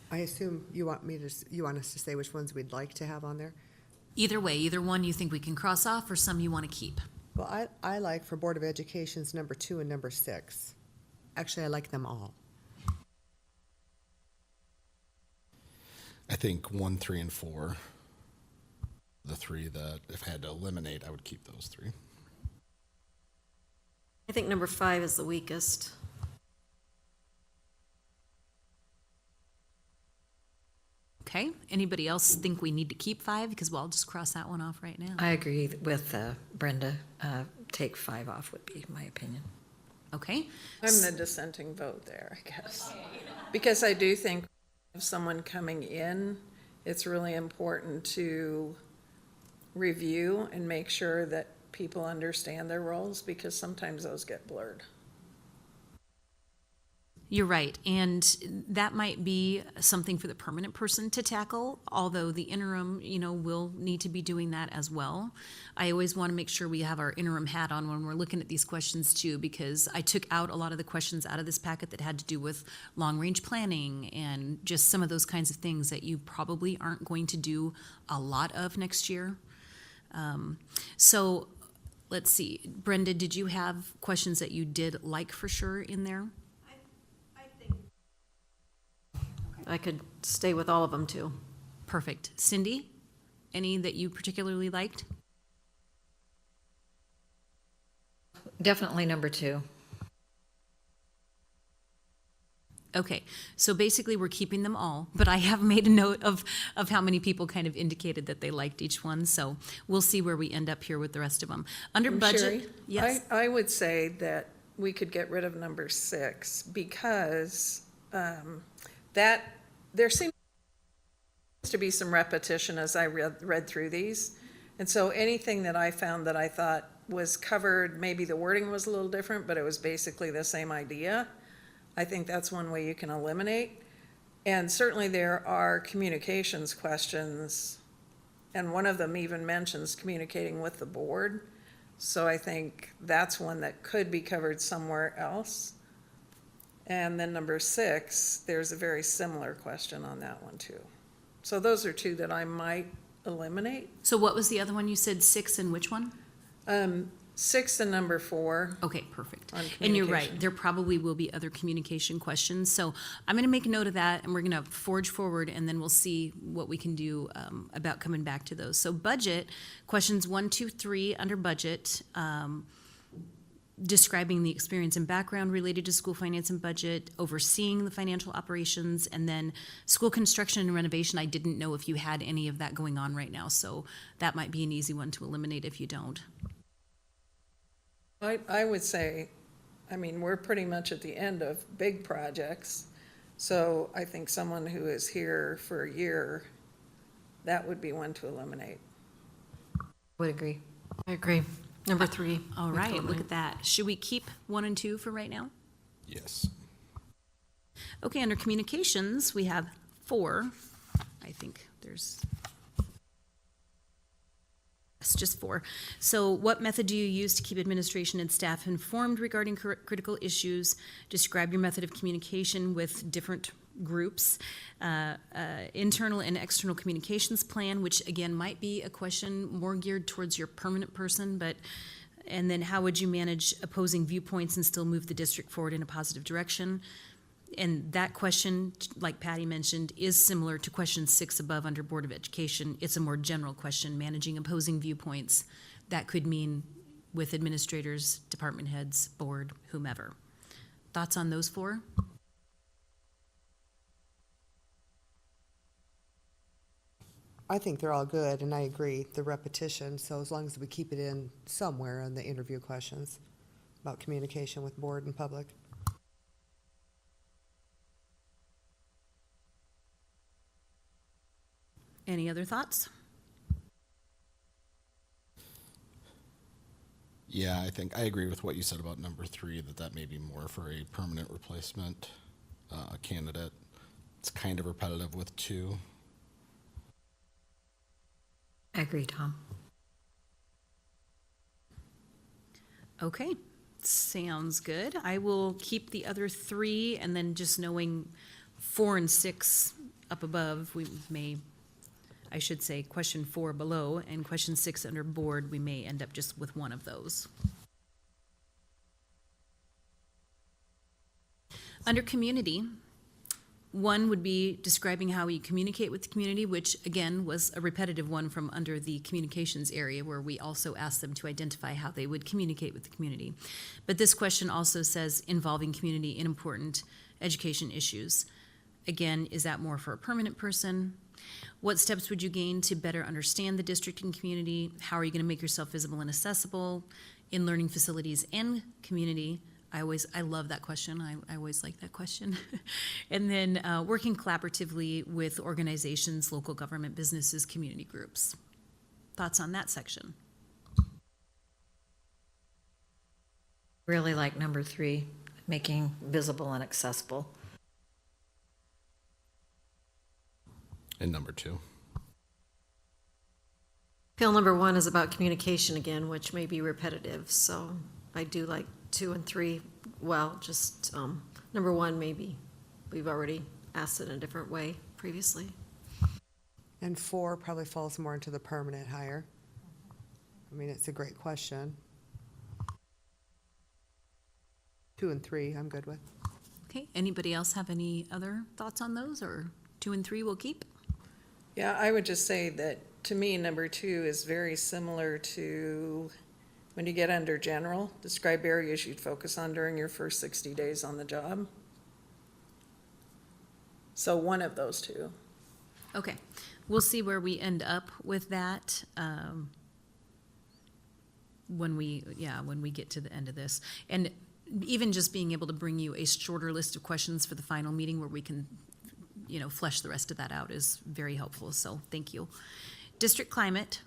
I assume you want us to say which ones we'd like to have on there? Either way, either one you think we can cross off or some you want to keep. Well, I like for Board of Education's number 2 and number 6. Actually, I like them all. I think 1, 3, and 4, the 3 that if I had to eliminate, I would keep those 3. I think number 5 is the weakest. Okay, anybody else think we need to keep 5? Because I'll just cross that one off right now. I agree with Brenda. Take 5 off would be my opinion. Okay, I'm the dissenting vote there, I guess. Because I do think of someone coming in, it's really important to review and make sure that people understand their roles, because sometimes those get blurred. you're right, and that might be something for the permanent person to tackle, although the interim, will need to be doing that as well. I always want to make sure we have our interim hat on when we're looking at these questions too, because I took out a lot of the questions out of this packet that had to do with long-range planning and just some of those kinds of things that you probably aren't going to do a lot of next year. So let's see, Brenda, did you have questions that you did like for sure in there? I could stay with all of them too. Perfect. Cindy, any that you particularly liked? Definitely number 2. Okay, so basically, we're keeping them all, but I have made a note of how many people kind of indicated that they liked each one, so we'll see where we end up here with the rest of them. Under budget, Sherry, yes, I would say that we could get rid of number 6 because that, there seems to be some repetition as I read through these. And so anything that I found that I thought was covered, maybe the wording was a little different, but it was basically the same idea. I think that's one way you can eliminate. And certainly there are communications questions, and one of them even mentions communicating with the board. So I think that's one that could be covered somewhere else. And then number 6, there's a very similar question on that one too. So those are 2 that I might eliminate. so what was the other one? You said 6 and which one? 6 and number 4. Okay, perfect. On And you're right, communication. there probably will be other communication questions, so I'm gonna make a note of that, and we're gonna forge forward, and then we'll see what we can do about coming back to those. So budget, questions 1, 2, 3, under budget, describing the experience and background related to school finance and budget, overseeing the financial operations, and then school construction and renovation. I didn't know if you had any of that going on right now, so that might be an easy one to eliminate if you don't. I would say, I mean, we're pretty much at the end of big projects. So I think someone who is here for a year, that would be one to eliminate. Would agree. I agree. Number 3. All right, look at that. Should we keep 1 and 2 for right now? Yes. Okay, under communications, we have 4. I think there's, it's just 4. So what method do you use to keep administration and staff informed regarding critical issues? Describe your method of communication with different groups. Internal and external communications plan, which again might be a question more geared towards your permanent person, but, and then how would you manage opposing viewpoints and still move the district forward in a positive direction? And that question, like Patty mentioned, is similar to question 6 above under Board of Education. It's a more general question, managing opposing viewpoints. That could mean with administrators, department heads, board, whomever. Thoughts on those 4? I think they're all good, and I agree, the repetition, so as long as we keep it in somewhere in the interview questions about communication with board and public. Any other thoughts? Yeah, I think I agree with what you said about number 3, that may be more for a permanent replacement candidate. It's kind of repetitive with 2. I agree, Tom. Okay, sounds good. I will keep the other 3, and then just knowing 4 and 6 up above, we may, I should say, question 4 below, and question 6 under board, we may end up just with one of those. Under community, 1 would be describing how we communicate with the community, which again was a repetitive one from under the communications area, where we also asked them to identify how they would communicate with the community. But this question also says involving community in important education issues. Again, is that more for a permanent person? What steps would you gain to better understand the district and community? How are you going to make yourself visible and accessible in learning facilities and community? I love that question. I always like that question. And then working collaboratively with organizations, local government, businesses, community groups. Thoughts on that section? Really like number 3, making visible and accessible. And number 2. Feel number 1 is about communication again, which may be repetitive, so I do like 2 and 3. Well, just number 1 maybe. We've already asked it in a different way previously. And 4 probably falls more into the permanent hire. I mean, it's a great question. 2 and 3, I'm good with. Okay, anybody else have any other thoughts on those, or 2 and 3 we'll keep? Yeah, I would just say that, to me, number 2 is very similar to when you get under general, describe areas you'd focus on during your first 60 days on the job. So one of those two. Okay, we'll see where we end up with that, when we get to the end of this. And even just being able to bring you a shorter list of questions for the final meeting where we can, flesh the rest of that out is very helpful, so thank you. District climate,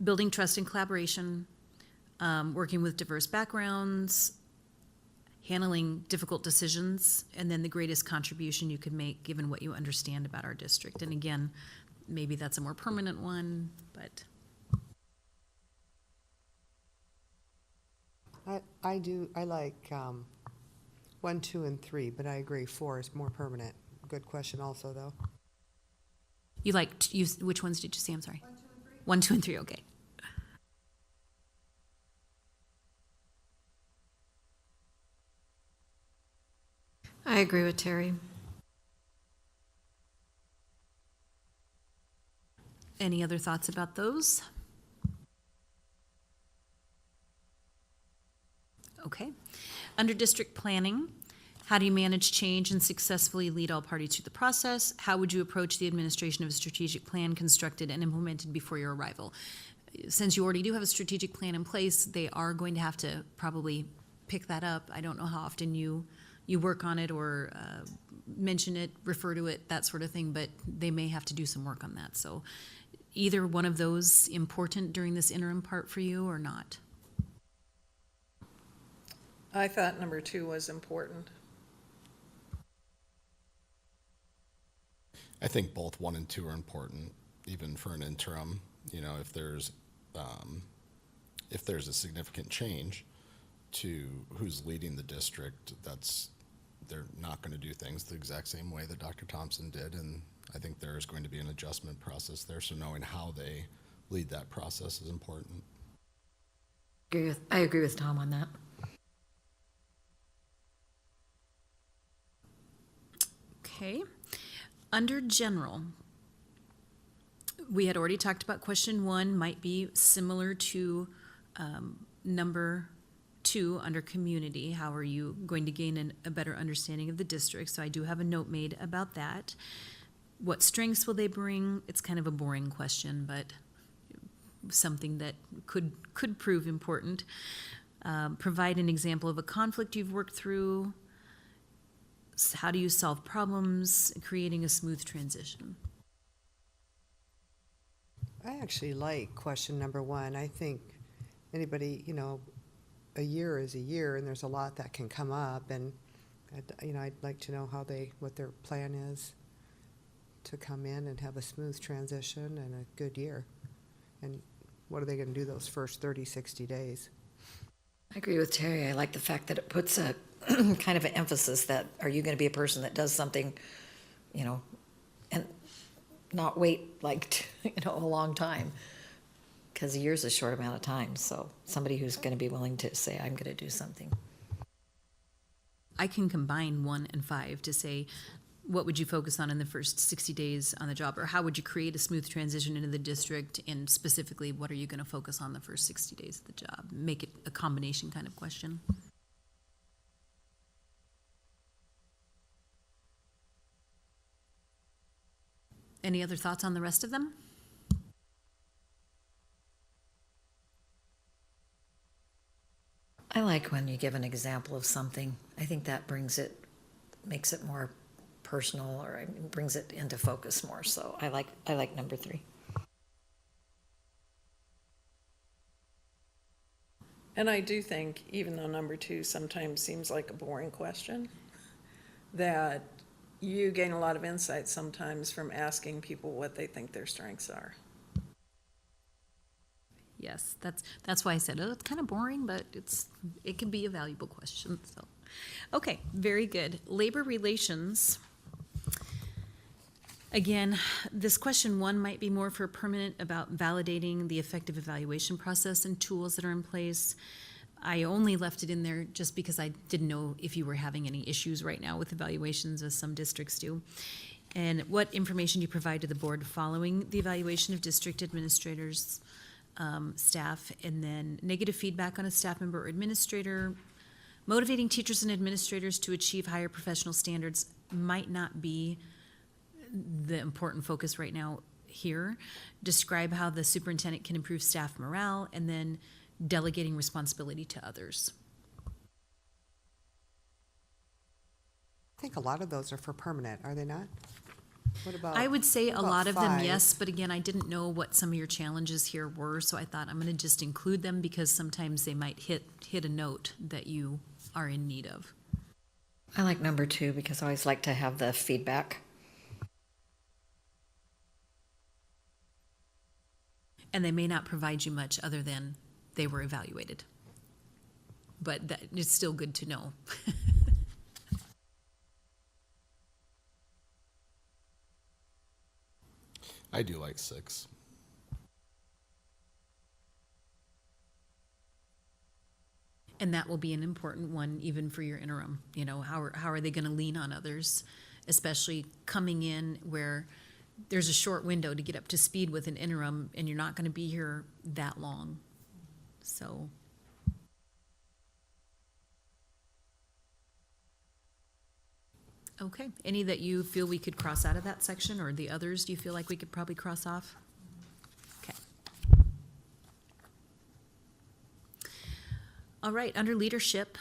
building trust and collaboration, working with diverse backgrounds, handling difficult decisions, and then the greatest contribution you could make given what you understand about our district. And again, maybe that's a more permanent one, but I like 1, 2, and 3, but I agree 4 is more permanent. Good question also, though. you liked, which ones did you see? I'm sorry. 1, 2, and 3, okay. I agree with Terry. Any other thoughts about those? Okay. Under district planning, how do you manage change and successfully lead all parties through the process? How would you approach the administration of a strategic plan constructed and implemented before your arrival? Since you already do have a strategic plan in place, they are going to have to probably pick that up. I don't know how often you work on it or mention it, refer to it, that sort of thing, but they may have to do some work on that. So either one of those important during this interim part for you or not? I thought number 2 was important. I think both 1 and 2 are important, even for an interim. If there's a significant change to who's leading the district, they're not going to do things the exact same way that Dr. Thompson did, and I think there is going to be an adjustment process there. So knowing how they lead that process is important. I agree with Tom on that. Okay. Under general, we had already talked about question 1 might be similar to number 2 under community. How are you going to gain a better understanding of the district? So I do have a note made about that. What strengths will they bring? It's kind of a boring question, but something that could prove important. Provide an example of a conflict you've worked through. How do you solve problems, creating a smooth transition? I actually like question number 1. I think anybody, a year is a year, and there's a lot that can come up, and I'd like to know what their plan is to come in and have a smooth transition and a good year. And what are they going to do those first 30, 60 days? I agree with Terry. I like the fact that it puts a kind of an emphasis that, are you going to be a person that does something, and not wait a long time, because a year's a short amount of time. So somebody who's going to be willing to say, I'm going to do something. I can combine 1 and 5 to say, what would you focus on in the first 60 days on the job? Or how would you create a smooth transition into the district? And specifically, what are you going to focus on the first 60 days of the job? Make it a combination kind of question. Any other thoughts on the rest of them? I like when you give an example of something. I think that makes it more personal, or brings it into focus more. So I like number 3. And I do think, even though number 2 sometimes seems like a boring question, that you gain a lot of insight sometimes from asking people what they think their strengths are. Yes, that's why I said, oh, it's kind of boring, but it can be a valuable question. So, okay, very good. Labor relations. Again, this question 1 might be more for permanent, about validating the effective evaluation process and tools that are in place. I only left it in there just because I didn't know if you were having any issues right now with evaluations, as some districts do. And what information do you provide to the board following the evaluation of district administrators, staff, and then negative feedback on a staff member or administrator, Motivating teachers and administrators to achieve higher professional standards might not be the important focus right now here. Describe how the superintendent can improve staff morale, and then delegating responsibility to others. I think a lot of those are for permanent, are they not? What about? I would say what a about lot of them, 5? yes, but again, I didn't know what some of your challenges here were, so I thought I'm gonna just include them because sometimes they might hit a note that you are in need of. I like number 2 because I always like to have the feedback. And they may not provide you much other than they were evaluated. But that, it's still good to know. I do like 6. And that will be an important one even for your interim. You know, how are they gonna lean on others, especially coming in where there's a short window to get up to speed with an interim and you're not gonna be here that long. So. Okay, any that you feel we could cross out of that section, or the others do you feel like we could probably cross off? Okay. All right, under leadership,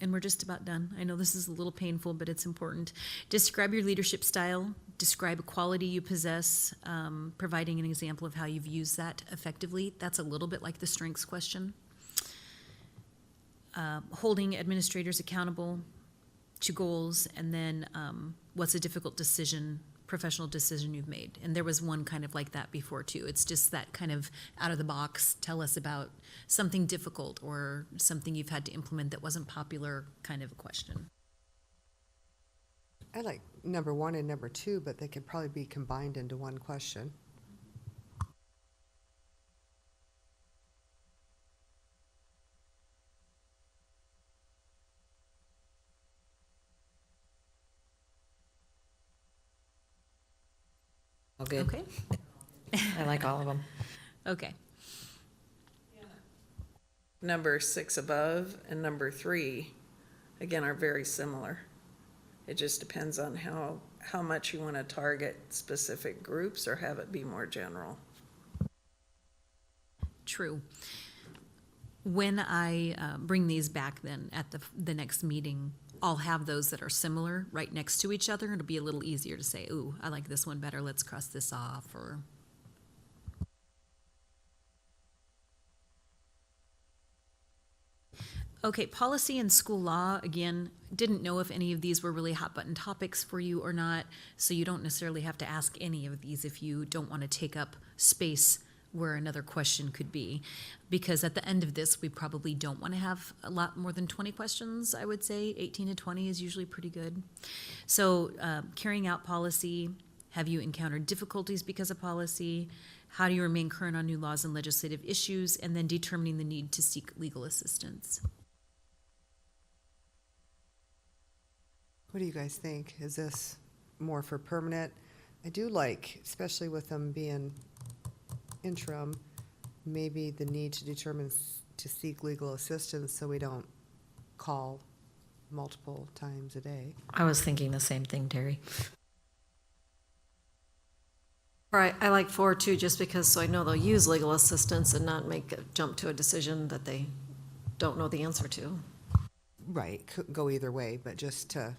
and we're just about done. I know this is a little painful, but it's important. Describe your leadership style, describe a quality you possess, providing an example of how you've used that effectively. That's a little bit like the strengths question. Holding administrators accountable to goals, and then what's a difficult decision, professional decision you've made. And there was one kind of like that before too. It's just that kind of out of the box, tell us about something difficult or something you've had to implement that wasn't popular kind of a question. I like number 1 and number 2, but they could probably be combined into one question. All good. Okay, I like all of them. okay. Number 6 above and number 3, again, are very similar. It just depends on how much you want to target specific groups or have it be more general. True. When I bring these back then at the next meeting, I'll have those that are similar right next to each other. It'll be a little easier to say, ooh, I like this one better, let's cross this off, or. Okay, policy and school law, again, didn't know if any of these were really hot button topics for you or not, so you don't necessarily have to ask any of these if you don't want to take up space where another question could be. Because at the end of this, we probably don't want to have a lot more than 20 questions, I would say. 18 to 20 is usually pretty good. So carrying out policy, have you encountered difficulties because of policy? How do you remain current on new laws and legislative issues? And then determining the need to seek legal assistance. What do you guys think? Is this more for permanent? I do like, especially with them being interim, maybe the need to determine to seek legal assistance so we don't call multiple times a day. I was thinking the same thing, Terry. All right, I like 4 too, just because so I know they'll use legal assistance and not make a jump to a decision that they don't know the answer to. Right, could go either way, but just to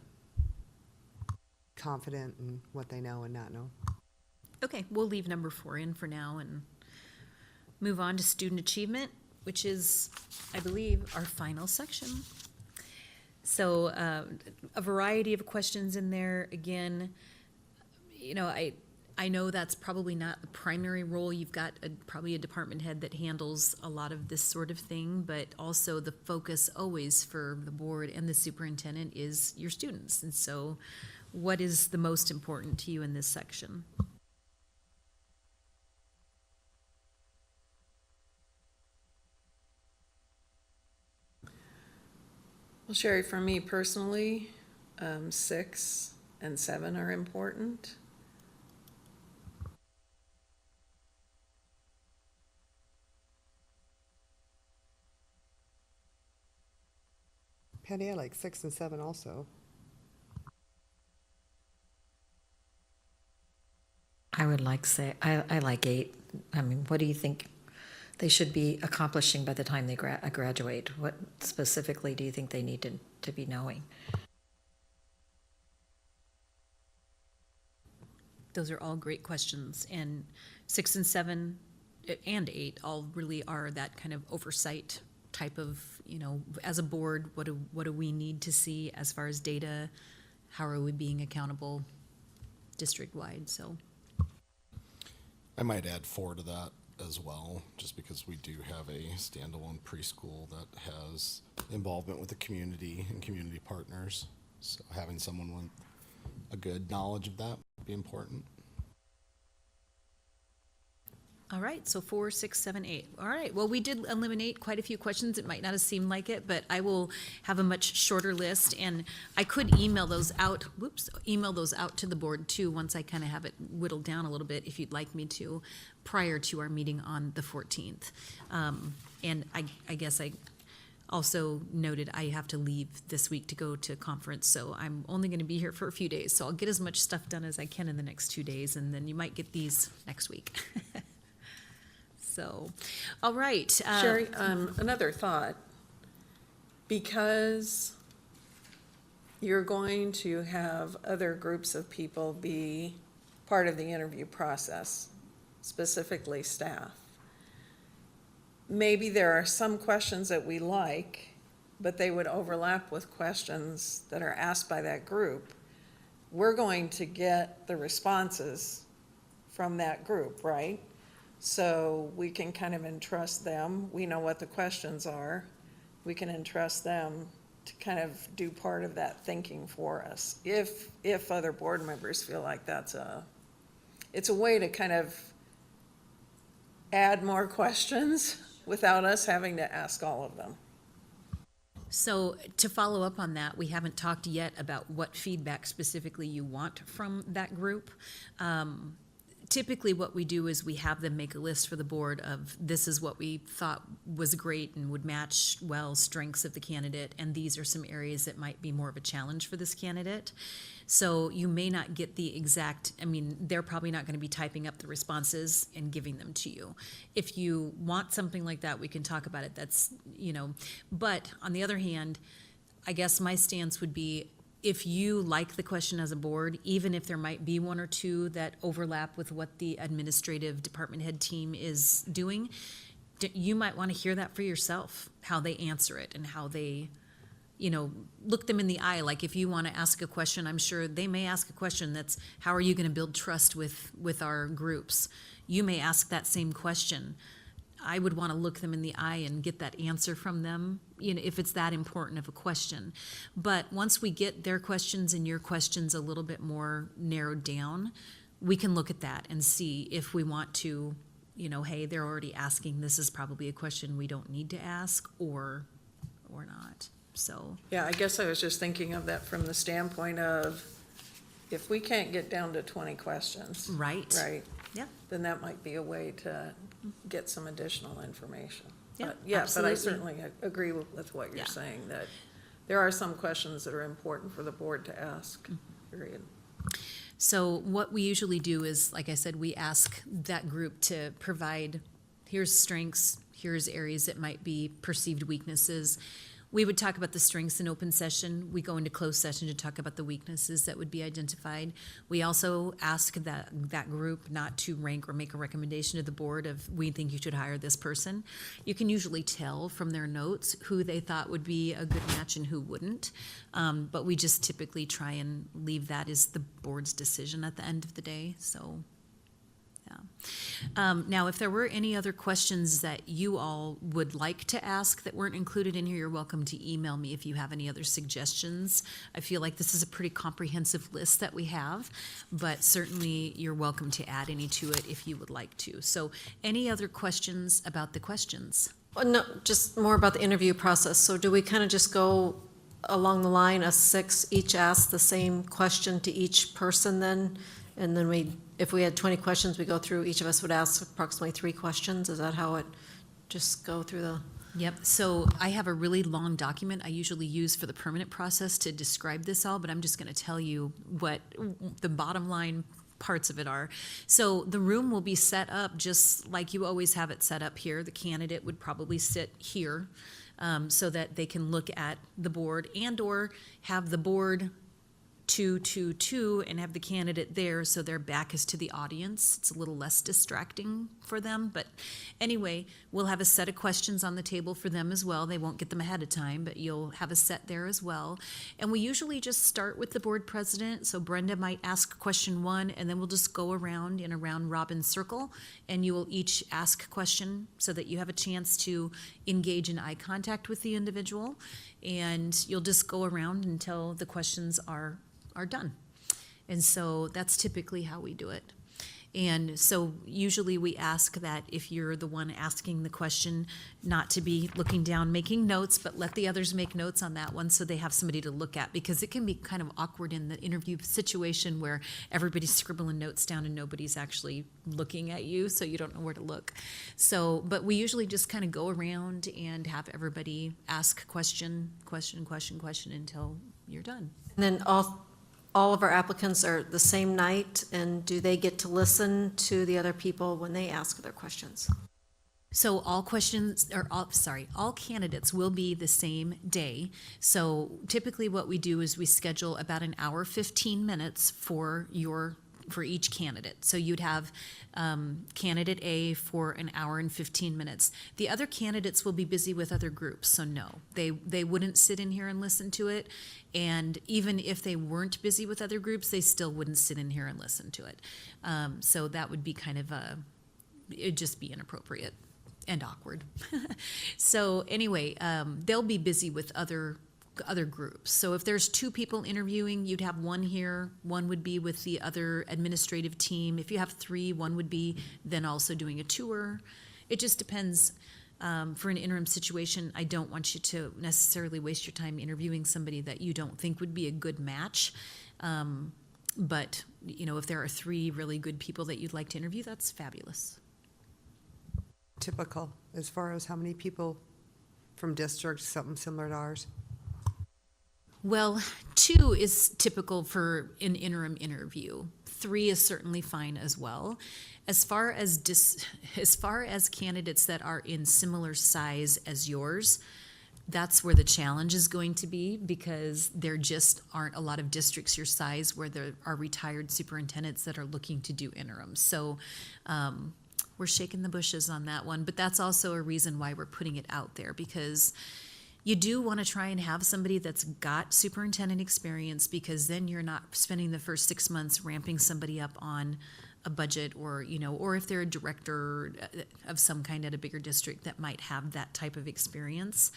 confident in what they know and not know. Okay, we'll leave number 4 in for now and move on to student achievement, which is, I believe, our final section. So a variety of questions in there. Again, you know, I know that's probably not the primary role. You've got probably a department head that handles a lot of this sort of thing, but also the focus always for the board and the superintendent is your students. And so what is the most important to you in this section? Well, Sherry, for me personally, 6 and 7 are important. Patty, I like 6 and 7 also. I would like say, I like 8. I mean, what do you think they should be accomplishing by the time they graduate? What specifically do you think they need to be knowing? Those are all great questions, and 6 and 7 and 8 all really are that kind of oversight type of, as a board, what do we need to see as far as data? How are we being accountable district-wide, so. I might add 4 to that as well, just because we do have a standalone preschool that has involvement with the community and community partners. So having someone with a good knowledge of that would be important. All right, so 4, 6, 7, 8. All right, well, we did eliminate quite a few questions. It might not have seemed like it, but I will have a much shorter list, and I could email those out to the board too, once I kind of have it whittled down a little bit, if you'd like me to, prior to our meeting on the 14th. And I guess I also noted I have to leave this week to go to a conference, so I'm only going to be here for a few days, so I'll get as much stuff done as I can in the next 2 days, and then you might get these next week. So, all right. Sherry, another thought. Because you're going to have other groups of people be part of the interview process, specifically staff. Maybe there are some questions that we like, but they would overlap with questions that are asked by that group. We're going to get the responses from that group, right? So we can kind of entrust them. We know what the questions are. We can entrust them to kind of do part of that thinking for us. If other board members feel like it's a way to kind of add more questions without us having to ask all of them. So to follow up on that, we haven't talked yet about what feedback specifically you want from that group. Typically what we do is we have them make a list for the board of this is what we thought was great and would match well strengths of the candidate, and these are some areas that might be more of a challenge for this candidate. So you may not get the exact, they're probably not going to be typing up the responses and giving them to you. If you want something like that, we can talk about it. That's, but on the other hand, I guess my stance would be, if you like the question as a board, even if there might be 1 or 2 that overlap with what the administrative department head team is doing, you might want to hear that for yourself, how they answer it and how they, look them in the eye. Like if you want to ask a question, I'm sure they may ask a question that's, how are you going to build trust with our groups? You may ask that same question. I would want to look them in the eye and get that answer from them, if it's that important of a question. But once we get their questions and your questions a little bit more narrowed down, we can look at that and see if we want to, hey, they're already asking, this is probably a question we don't need to ask, or not. So, Yeah, I guess I was just thinking of that from the standpoint of, if we can't get down to 20 questions. right. Yeah. Then that might be a way to get some additional information. Yeah, But I absolutely. certainly agree with what Yeah. you're saying, that there are some questions that are important for the board to ask, period. So what we usually do is, like I said, we ask that group to provide, here's strengths, here's areas that might be perceived weaknesses. We would talk about the strengths in open session. We go into closed session to talk about the weaknesses that would be identified. We also ask that group not to rank or make a recommendation to the board of, we think you should hire this person. You can usually tell from their notes who they thought would be a good match and who wouldn't. But we just typically try and leave that as the board's decision at the end of the day, so. Yeah. Now, if there were any other questions that you all would like to ask that weren't included in here, you're welcome to email me if you have any other suggestions. I feel like this is a pretty comprehensive list that we have, but certainly you're welcome to add any to it if you would like to. So any other questions about the questions? Well, no, just more about the interview process. So do we kind of just go along the line of 6, each ask the same question to each person then? And then if we had 20 questions, we go through, each of us would ask approximately 3 questions? Is that how it just go through the? Yep, so I have a really long document I usually use for the permanent process to describe this all, but I'm just gonna tell you what the bottom line parts of it are. So the room will be set up just like you always have it set up here. The candidate would probably sit here, so that they can look at the board and/or have the board 2-2-2 and have the candidate there so their back is to the audience. It's a little less distracting for them, but anyway, we'll have a set of questions on the table for them as well. They won't get them ahead of time, but you'll have a set there as well. And we usually just start with the board president, so Brenda might ask question 1, and then we'll just go around in a round robin circle, and you will each ask a question so that you have a chance to engage in eye contact with the individual, and you'll just go around until the questions are done. And so that's typically how we do it. And so usually we ask that if you're the one asking the question, not to be looking down, making notes, but let the others make notes on that one so they have somebody to look at, because it can be kind of awkward in the interview situation where everybody's scribbling notes down and nobody's actually looking at you, so you don't know where to look. So, but we usually just kind of go around and have everybody ask question until you're done. And then all of our applicants are the same night, and do they get to listen to the other people when they ask their questions? So all candidates will be the same day. So typically what we do is we schedule about an hour, 15 minutes for each candidate. So you'd have candidate A for an hour and 15 minutes. The other candidates will be busy with other groups, so no, they wouldn't sit in here and listen to it. And even if they weren't busy with other groups, they still wouldn't sit in here and listen to it. So that would be kind of it'd just be inappropriate and awkward. So anyway, they'll be busy with other groups. So if there's 2 people interviewing, you'd have one here, one would be with the other administrative team. If you have 3, one would be then also doing a tour. It just depends. For an interim situation, I don't want you to necessarily waste your time interviewing somebody that you don't think would be a good match. But, if there are 3 really good people that you'd like to interview, that's fabulous. Typical, as far as how many people from districts, something similar to ours? Well, 2 is typical for an interim interview. 3 is certainly fine as well. As far as candidates that are in similar size as yours, that's where the challenge is going to be, because there just aren't a lot of districts your size where there are retired superintendents that are looking to do interims. So we're shaking the bushes on that one, but that's also a reason why we're putting it out there, because you do want to try and have somebody that's got superintendent experience, because then you're not spending the first 6 months ramping somebody up on a budget, or if they're a director of some kind at a bigger district that might have that type of experience.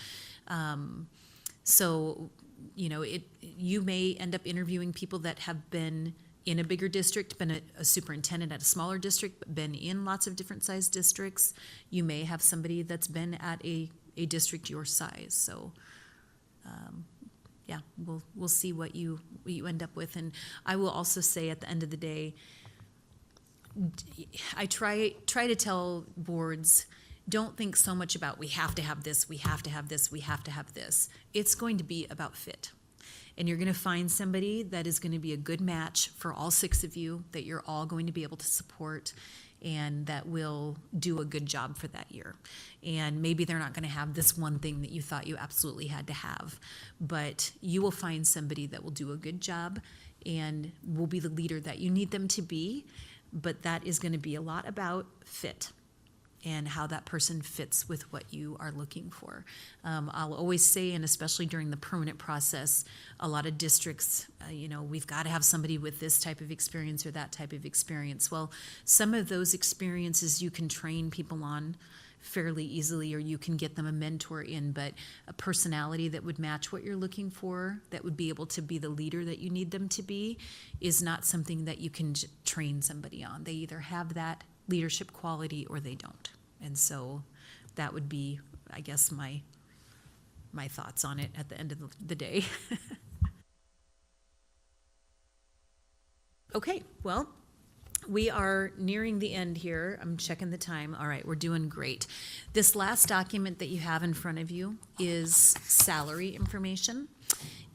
So you may end up interviewing people that have been in a bigger district, been a superintendent at a smaller district, but been in lots of different size districts. You may have somebody that's been at a district your size. So we'll see what you end up with. And I will also say, at the end of the day, I try to tell boards, don't think so much about we have to have this, we have to have this, we have to have this. It's going to be about fit. And you're going to find somebody that is going to be a good match for all 6 of you, that you're all going to be able to support, and that will do a good job for that year. And maybe they're not going to have this one thing that you thought you absolutely had to have, but you will find somebody that will do a good job and will be the leader that you need them to be. But that is going to be a lot about fit and how that person fits with what you are looking for. I'll always say, and especially during the permanent process, a lot of districts, we've got to have somebody with this type of experience or that type of experience. Well, some of those experiences you can train people on fairly easily, or you can get them a mentor in, but a personality that would match what you're looking for, that would be able to be the leader that you need them to be, is not something that you can train somebody on. They either have that leadership quality or they don't. And so that would be, I guess, my thoughts on it at the end of the day. Okay, well, we are nearing the end here. I'm checking the time. All right, we're doing great. This last document that you have in front of you is salary information.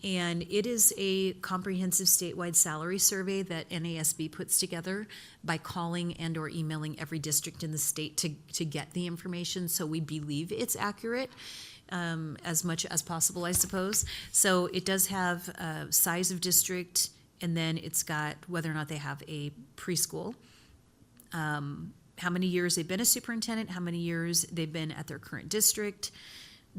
And it is a comprehensive statewide salary survey that NASB puts together by calling and or emailing every district in the state to get the information. So we believe it's accurate. As much as possible, I suppose. So it does have size of district, and then it's got whether or not they have a preschool, how many years they've been a superintendent, how many years they've been at their current district,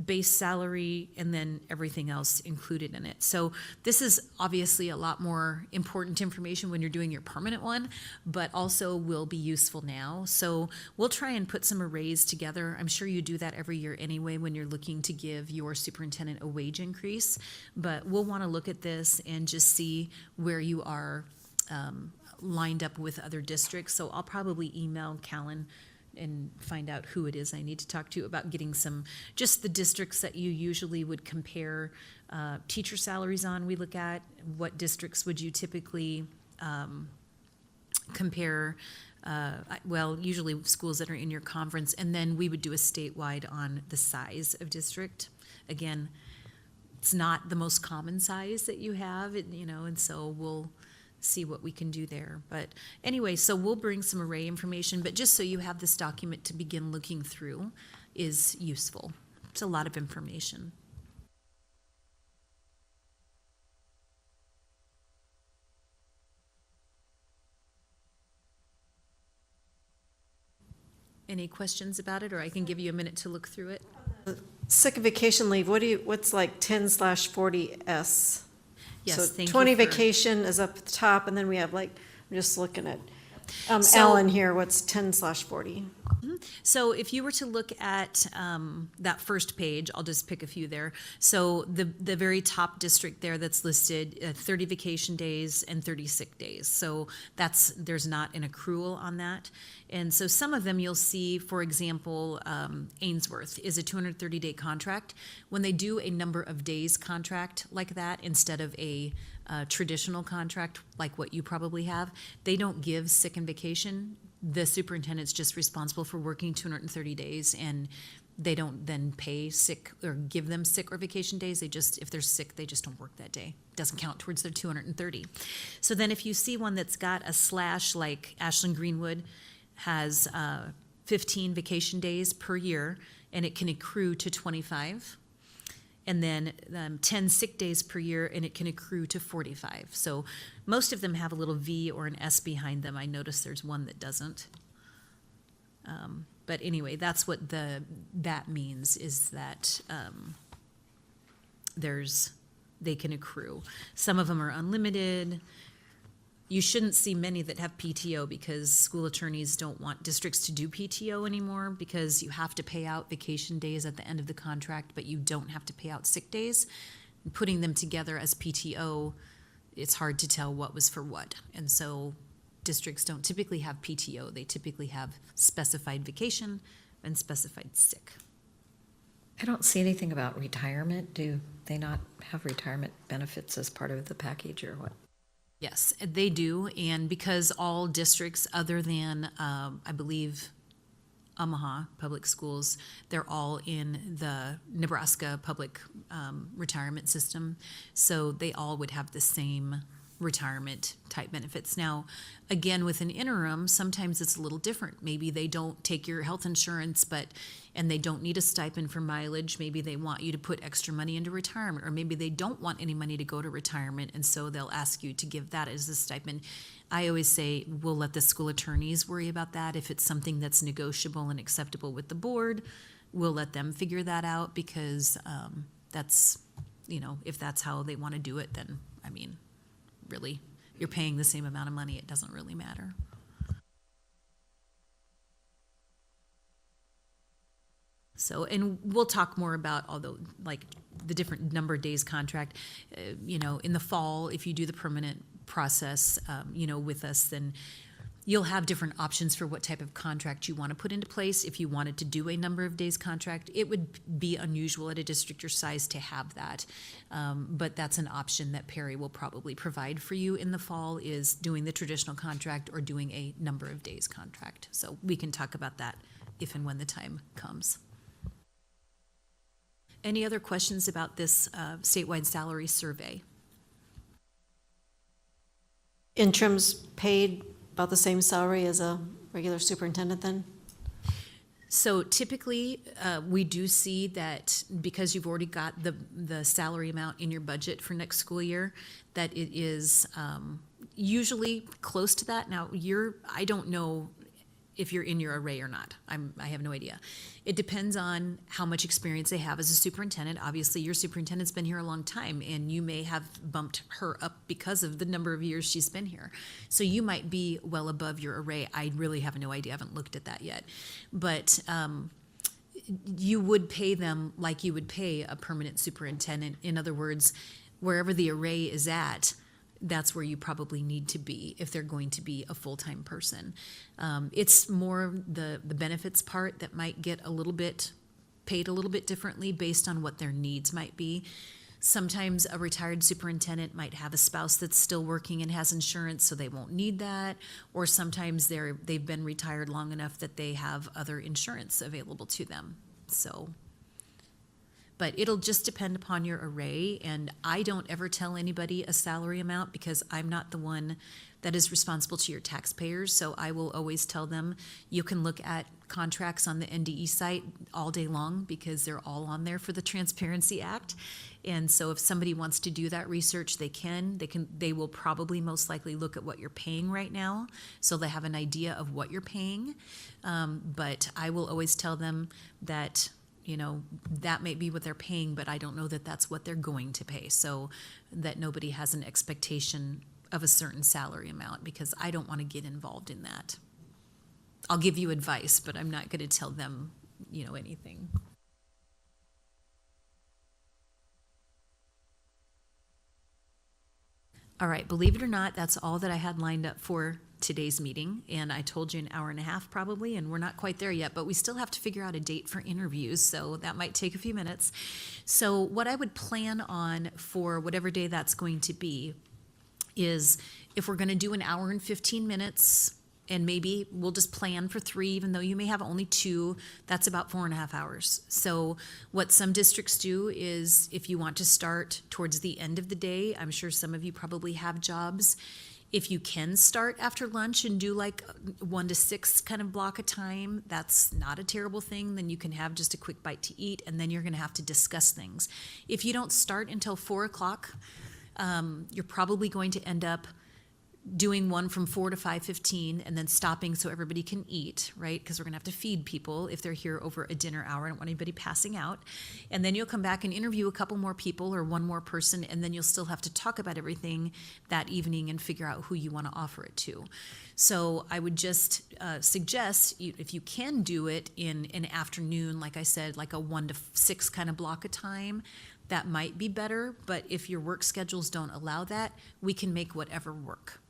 base salary, and then everything else included in it. So this is obviously a lot more important information when you're doing your permanent one, but also will be useful now. So we'll try and put some arrays together. I'm sure you do that every year anyway when you're looking to give your superintendent a wage increase, but we'll want to look at this and just see where you are lined up with other districts. So I'll probably email Callan and find out who it is I need to talk to about getting some, just the districts that you usually would compare teacher salaries on. We look at what districts would you typically compare, well, usually schools that are in your conference, and then we would do a statewide on the size of district. Again, it's not the most common size that you have, and so we'll see what we can do there. But anyway, so we'll bring some array information, but just so you have this document to begin looking through is useful. It's a lot of information. Any questions about it, or I can give you a minute to look through it? Sick and vacation leave, what's like 10/40S? Yes, So thank you 20 for- vacation is up at the top, and then we have I'm just looking at So- Ellen here, what's 10/40? So if you were to look at that first page, I'll just pick a few there. So the very top district there that's listed, 30 vacation days and 30 sick days. So there's not an accrual on that. And so some of them you'll see, for example, Ainsworth is a 230-day contract. When they do a number of days contract like that, instead of a traditional contract like what you probably have, they don't give sick and vacation. The superintendent's just responsible for working 230 days, and they don't then pay sick or give them sick or vacation days. If they're sick, they just don't work that day. It doesn't count towards their 230. So then if you see one that's got a slash, like Ashland Greenwood has 15 vacation days per year, and it can accrue to 25. And then 10 sick days per year, and it can accrue to 45. So most of them have a little V or an S behind them. I notice there's one that doesn't. But anyway, that's what that means, is that they can accrue. Some of them are unlimited. You shouldn't see many that have PTO, because school attorneys don't want districts to do PTO anymore, because you have to pay out vacation days at the end of the contract, but you don't have to pay out sick days. And putting them together as PTO, it's hard to tell what was for what. And so districts don't typically have PTO. They typically have specified vacation and specified sick. I don't see anything about retirement. Do they not have retirement benefits as part of the package, or what? Yes, they do, and because all districts other than, I believe, Omaha Public Schools, they're all in the Nebraska Public Retirement System, so they all would have the same retirement type benefits. Now, again, with an interim, sometimes it's a little different. Maybe they don't take your health insurance, and they don't need a stipend for mileage. Maybe they want you to put extra money into retirement, or maybe they don't want any money to go to retirement, and so they'll ask you to give that as a stipend. I always say we'll let the school attorneys worry about that. If it's something that's negotiable and acceptable with the board, we'll let them figure that out, because that's, if that's how they want to do it, then, really, you're paying the same amount of money. It doesn't really matter. So, and we'll talk more about, although, like the different number of days contract, in the fall, if you do the permanent process, with us, then you'll have different options for what type of contract you want to put into place. If you wanted to do a number of days contract, it would be unusual at a district your size to have that. But that's an option that Perry will probably provide for you in the fall, is doing the traditional contract or doing a number of days contract. So we can talk about that if and when the time comes. Any other questions about this statewide salary survey? Interims paid about the same salary as a regular superintendent then? So typically, we do see that because you've already got the salary amount in your budget for next school year, that it is usually close to that. Now, I don't know if you're in your array or not. I have no idea. It depends on how much experience they have as a superintendent. Obviously, your superintendent's been here a long time, and you may have bumped her up because of the number of years she's been here. So you might be well above your array. I really have no idea. I haven't looked at that yet. But you would pay them like you would pay a permanent superintendent. In other words, wherever the array is at, that's where you probably need to be if they're going to be a full-time person. It's more the benefits part that might get paid a little bit differently based on what their needs might be. Sometimes a retired superintendent might have a spouse that's still working and has insurance, so they won't need that. Or sometimes they've been retired long enough that they have other insurance available to them. But it'll just depend upon your array, and I don't ever tell anybody a salary amount because I'm not the one that is responsible to your taxpayers. So I will always tell them, you can look at contracts on the NDE site all day long because they're all on there for the Transparency Act. And so if somebody wants to do that research, they will probably most likely look at what you're paying right now, so they have an idea of what you're paying. But I will always tell them that, that may be what they're paying, but I don't know that that's what they're going to pay, so that nobody has an expectation of a certain salary amount, because I don't want to get involved in that. I'll give you advice, but I'm not going to tell them, anything. All right, believe it or not, that's all that I had lined up for today's meeting, and I told you an hour and a half probably, and we're not quite there yet, but we still have to figure out a date for interviews, so that might take a few minutes. So what I would plan on for whatever day that's going to be is, if we're going to do an hour and 15 minutes, and maybe we'll just plan for 3, even though you may have only 2, that's about 4.5 hours. So what some districts do is, if you want to start towards the end of the day, I'm sure some of you probably have jobs, if you can start after lunch and do like 1 to 6 kind of block of time, that's not a terrible thing. Then you can have just a quick bite to eat, and then you're going to have to discuss things. If you don't start until 4 o'clock, you're probably going to end up doing one from 4 to 5:15 and then stopping so everybody can eat, right? Because we're gonna have to feed people if they're here over a dinner hour. I don't want anybody passing out. And then you'll come back and interview a couple more people or one more person, and then you'll still have to talk about everything that evening and figure out who you want to offer it to. So I would just suggest, if you can do it in an afternoon, like I said, like a 1 to 6 kind of block of time, that might be better. But if your work schedules don't allow that, we can make whatever work.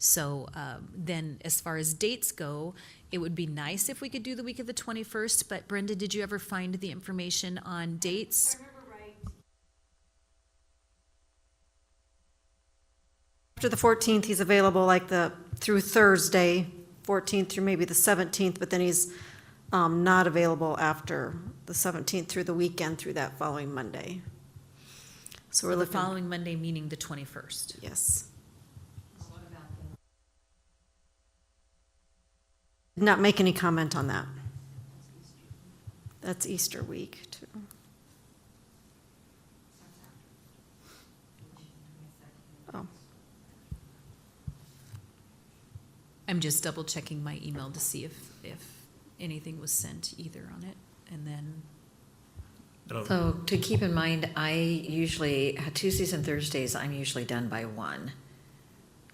So then as far as dates go, it would be nice if we could do the week of the 21st, but Brenda, did you ever find the information on dates? If I remember right. After the 14th, he's available through Thursday, 14th through maybe the 17th, but then he's not available after the 17th through the weekend through that following Monday. So we're The looking. following Monday, meaning the 21st. Yes. Did not make any comment on that. That's Easter week, too. Oh, I'm just double checking my email to see if anything was sent either on it, and then, So to keep in mind, I usually, Tuesdays and Thursdays, I'm usually done by 1.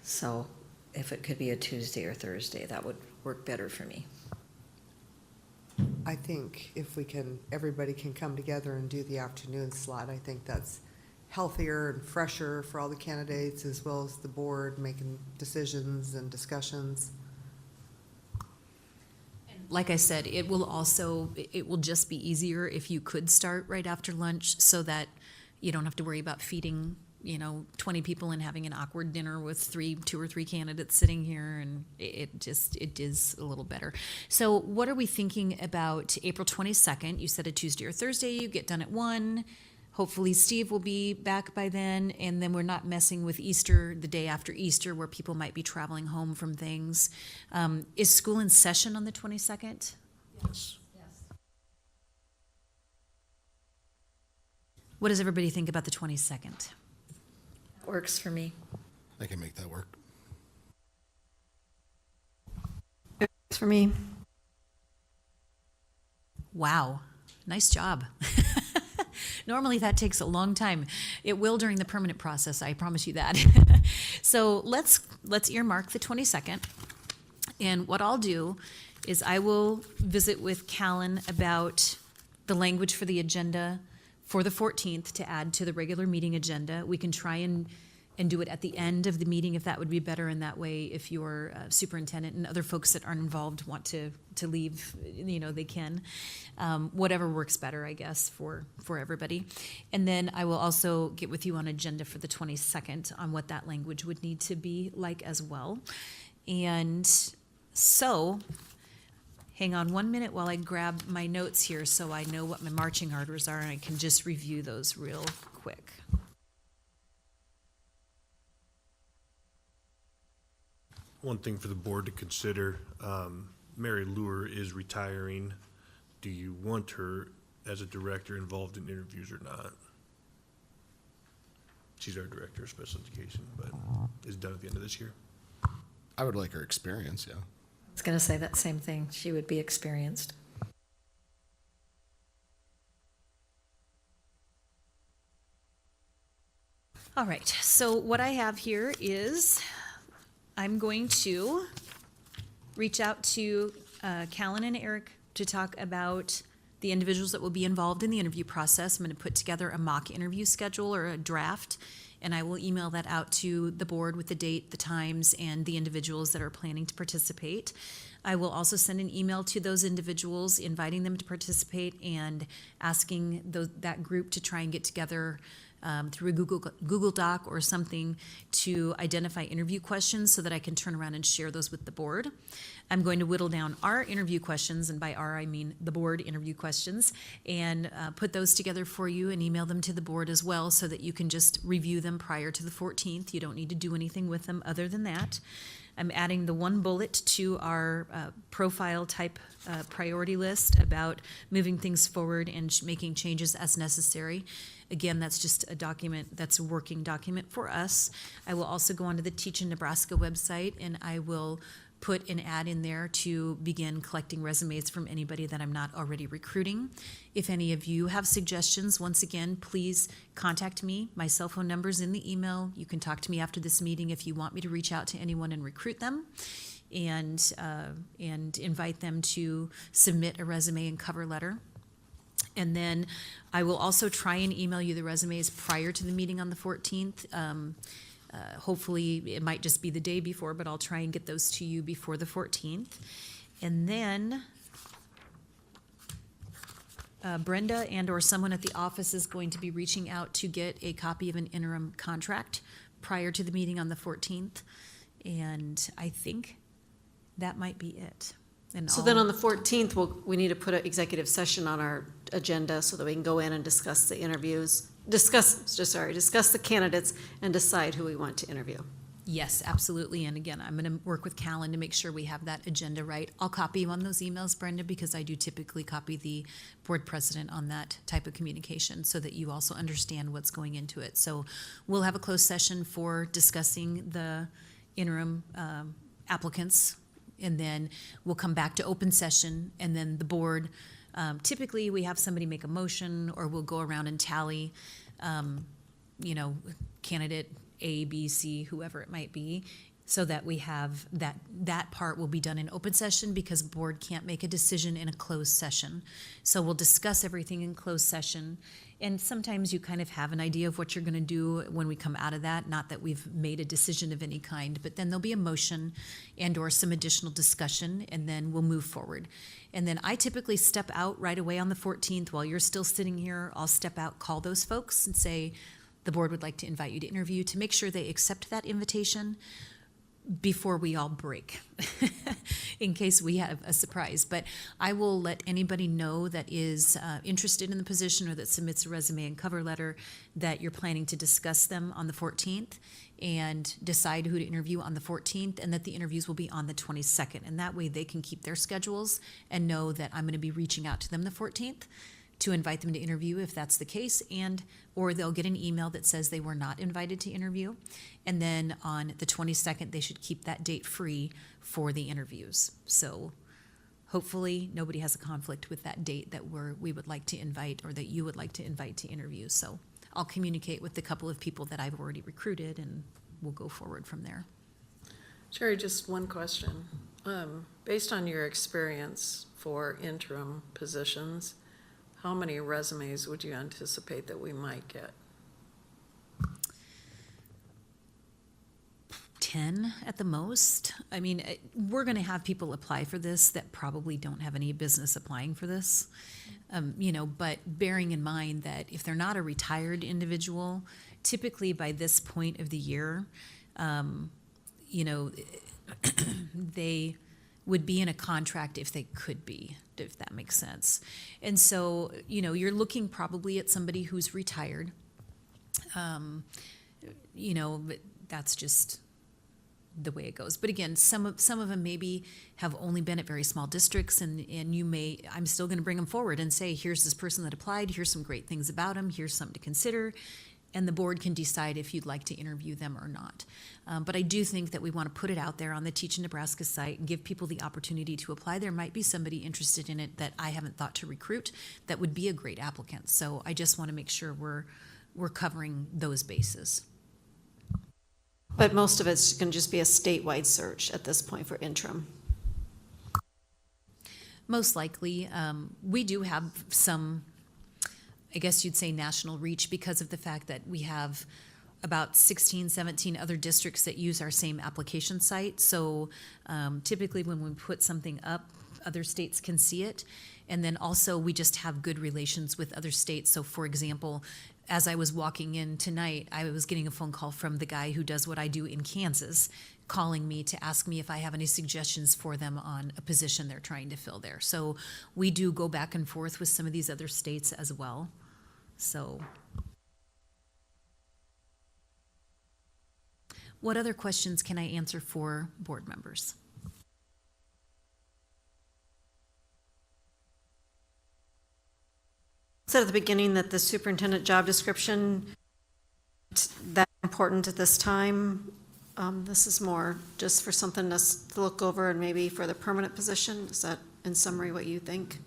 So if it could be a Tuesday or Thursday, that would work better for me. I think if everybody can come together and do the afternoon slot, I think that's healthier and fresher for all the candidates as well as the board making decisions and discussions. Like I said, it will just be easier if you could start right after lunch so that you don't have to worry about feeding, 20 people and having an awkward dinner with 2 or 3 candidates sitting here, and it is a little better. So what are we thinking about April 22nd? You said a Tuesday or Thursday, you get done at 1. Hopefully Steve will be back by then, and then we're not messing with Easter, the day after Easter, where people might be traveling home from things. Is school in session on the 22nd? Yes. What does everybody think about the 22nd? Works for me. I can make that work. For me, Wow, nice job. Normally that takes a long time. It will during the permanent process, I promise you that. So let's earmark the 22nd. And what I'll do is I will visit with Callan about the language for the agenda for the 14th to add to the regular meeting agenda. We can try and do it at the end of the meeting if that would be better. And that way, if your superintendent and other folks that aren't involved want to leave, they can. Whatever works better, I guess, for everybody. And then I will also get with you on agenda for the 22nd on what that language would need to be like as well. And so, hang on 1 minute while I grab my notes here so I know what my marching orders are and I can just review those real quick. One thing for the board to consider, Mary Lure is retiring. Do you want her as a director involved in interviews or not? She's our director of special education, but is done at the end of this year. I would like her experience, yeah. I was gonna say that same thing. She would be experienced. All right, so what I have here is I'm going to reach out to Callan and Eric to talk about the individuals that will be involved in the interview process. I'm going to put together a mock interview schedule or a draft, and I will email that out to the board with the date, the times, and the individuals that are planning to participate. I will also send an email to those individuals, inviting them to participate and asking that group to try and get together through a Google Doc or something to identify interview questions so that I can turn around and share those with the board. I'm going to whittle down our interview questions, and by our I mean the board interview questions, and put those together for you and email them to the board as well so that you can just review them prior to the 14th. You don't need to do anything with them other than that. I'm adding the one bullet to our profile type priority list about moving things forward and making changes as necessary. Again, that's just a document, that's a working document for us. I will also go onto the Teach in Nebraska website, and I will put an ad in there to begin collecting resumes from anybody that I'm not already recruiting. If any of you have suggestions, once again, please contact me. My cell phone number's in the email. You can talk to me after this meeting if you want me to reach out to anyone and recruit them, and invite them to submit a resume and cover letter. And then I will also try and email you the resumes prior to the meeting on the 14th. Hopefully, it might just be the day before, but I'll try and get those to you before the 14th. And then Brenda and or someone at the office is going to be reaching out to get a copy of an interim contract prior to the meeting on the 14th. And I think that might be it. And so then on the 14th, we need to put an executive session on our agenda so that we can go in and discuss the interviews, discuss the candidates and decide who we want to interview. Yes, absolutely. And again, I'm going to work with Callan to make sure we have that agenda right. I'll copy you on those emails, Brenda, because I do typically copy the board president on that type of communication so that you also understand what's going into it. So we'll have a closed session for discussing the interim applicants, and then we'll come back to open session, and then the board, typically we have somebody make a motion, or we'll go around and tally, candidate A, B, C, whoever it might be, so that we have that part will be done in open session because board can't make a decision in a closed session. So we'll discuss everything in closed session. And sometimes you kind of have an idea of what you're going to do when we come out of that, not that we've made a decision of any kind, but then there'll be a motion and or some additional discussion, and then we'll move forward. And then I typically step out right away on the 14th while you're still sitting here. I'll step out, call those folks and say, the board would like to invite you to interview, to make sure they accept that invitation before we all break, in case we have a surprise. But I will let anybody know that is interested in the position or that submits a resume and cover letter that you're planning to discuss them on the 14th and decide who to interview on the 14th, and that the interviews will be on the 22nd. And that way they can keep their schedules and know that I'm going to be reaching out to them the 14th to invite them to interview if that's the case, and or they'll get an email that says they were not invited to interview. And then on the 22nd, they should keep that date free for the interviews. So hopefully nobody has a conflict with that date that we would like to invite or that you would like to invite to interview. So I'll communicate with the couple of people that I've already recruited, and we'll go forward from there. Sherry, just one question. Based on your experience for interim positions, how many resumes would you anticipate that we might get? 10 at the most. I mean, we're going to have people apply for this that probably don't have any business applying for this, but bearing in mind that if they're not a retired individual, typically by this point of the year, they would be in a contract if they could be, if that makes sense. And so, you're looking probably at somebody who's retired. But that's just the way it goes. But again, some of them maybe have only been at very small districts, and I'm still going to bring them forward and say, here's this person that applied, here's some great things about them, here's something to consider. And the board can decide if you'd like to interview them or not. But I do think that we want to put it out there on the Teach in Nebraska site and give people the opportunity to apply. There might be somebody interested in it that I haven't thought to recruit that would be a great applicant. So I just want to make sure we're covering those bases. But most of it's going to just be a statewide search at this point for interim. Most likely. We do have some, I guess you'd say, national reach because of the fact that we have about 16, 17 other districts that use our same application site. So typically when we put something up, other states can see it. And then also we just have good relations with other states. So for example, as I was walking in tonight, I was getting a phone call from the guy who does what I do in Kansas, calling me to ask me if I have any suggestions for them on a position they're trying to fill there. So we do go back and forth with some of these other states as well. So what other questions can I answer for board members? Said at the beginning that the superintendent job description, that important at this time. This is more just for something to look over and maybe for the permanent position. Is that in summary what you think?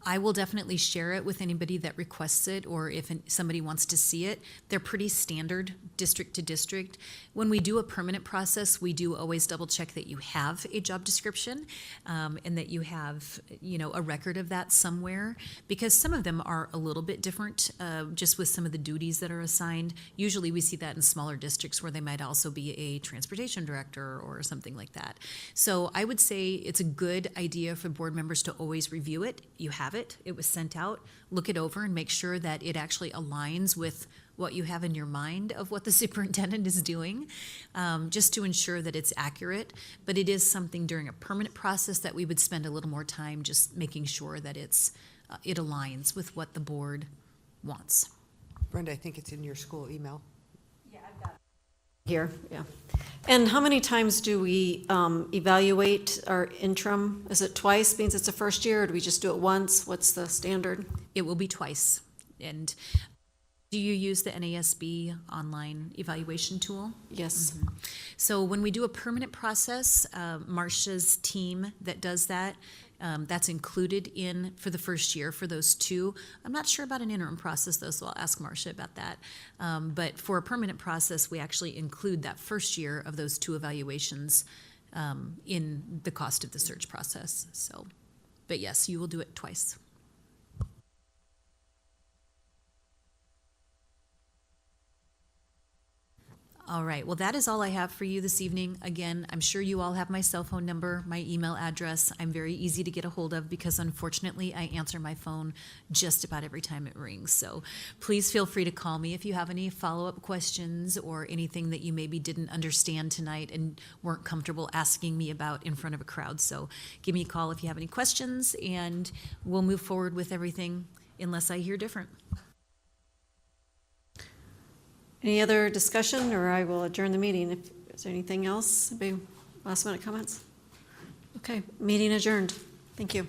I will definitely share it with anybody that requests it, or if somebody wants to see it. They're pretty standard district to district. When we do a permanent process, we do always double check that you have a job description and that you have, a record of that somewhere, because some of them are a little bit different just with some of the duties that are assigned. Usually we see that in smaller districts where they might also be a transportation director or something like that. So I would say it's a good idea for board members to always review it. You have it. It was sent out. Look it over and make sure that it actually aligns with what you have in your mind of what the superintendent is doing, just to ensure that it's accurate. But it is something during a permanent process that we would spend a little more time just making sure that it aligns with what the board wants. Brenda, I think it's in your school email. Here, yeah. And how many times do we evaluate our interim? Is it twice, means it's a first year, or do we just do it once? What's the standard? It will be twice. And do you use the NASB online evaluation tool? Yes. So when we do a permanent process, Marcia's team that does that That's included in for the first year for those two. I'm not sure about an interim process though, so I'll ask Marcia about that. But for a permanent process, we actually include that first year of those two evaluations in the cost of the search process. So, but yes, you will do it twice. All right, well, that is all I have for you this evening. Again, I'm sure you all have my cell phone number, my email address. I'm very easy to get a hold of because unfortunately I answer my phone just about every time it rings. So please feel free to call me if you have any follow-up questions or anything that you maybe didn't understand tonight and weren't comfortable asking me about in front of a crowd. So give me a call if you have any questions and we'll move forward with everything unless I hear different. Any other discussion, or I will adjourn the meeting? Is there anything else? Last minute comments? Okay, meeting adjourned. Thank you.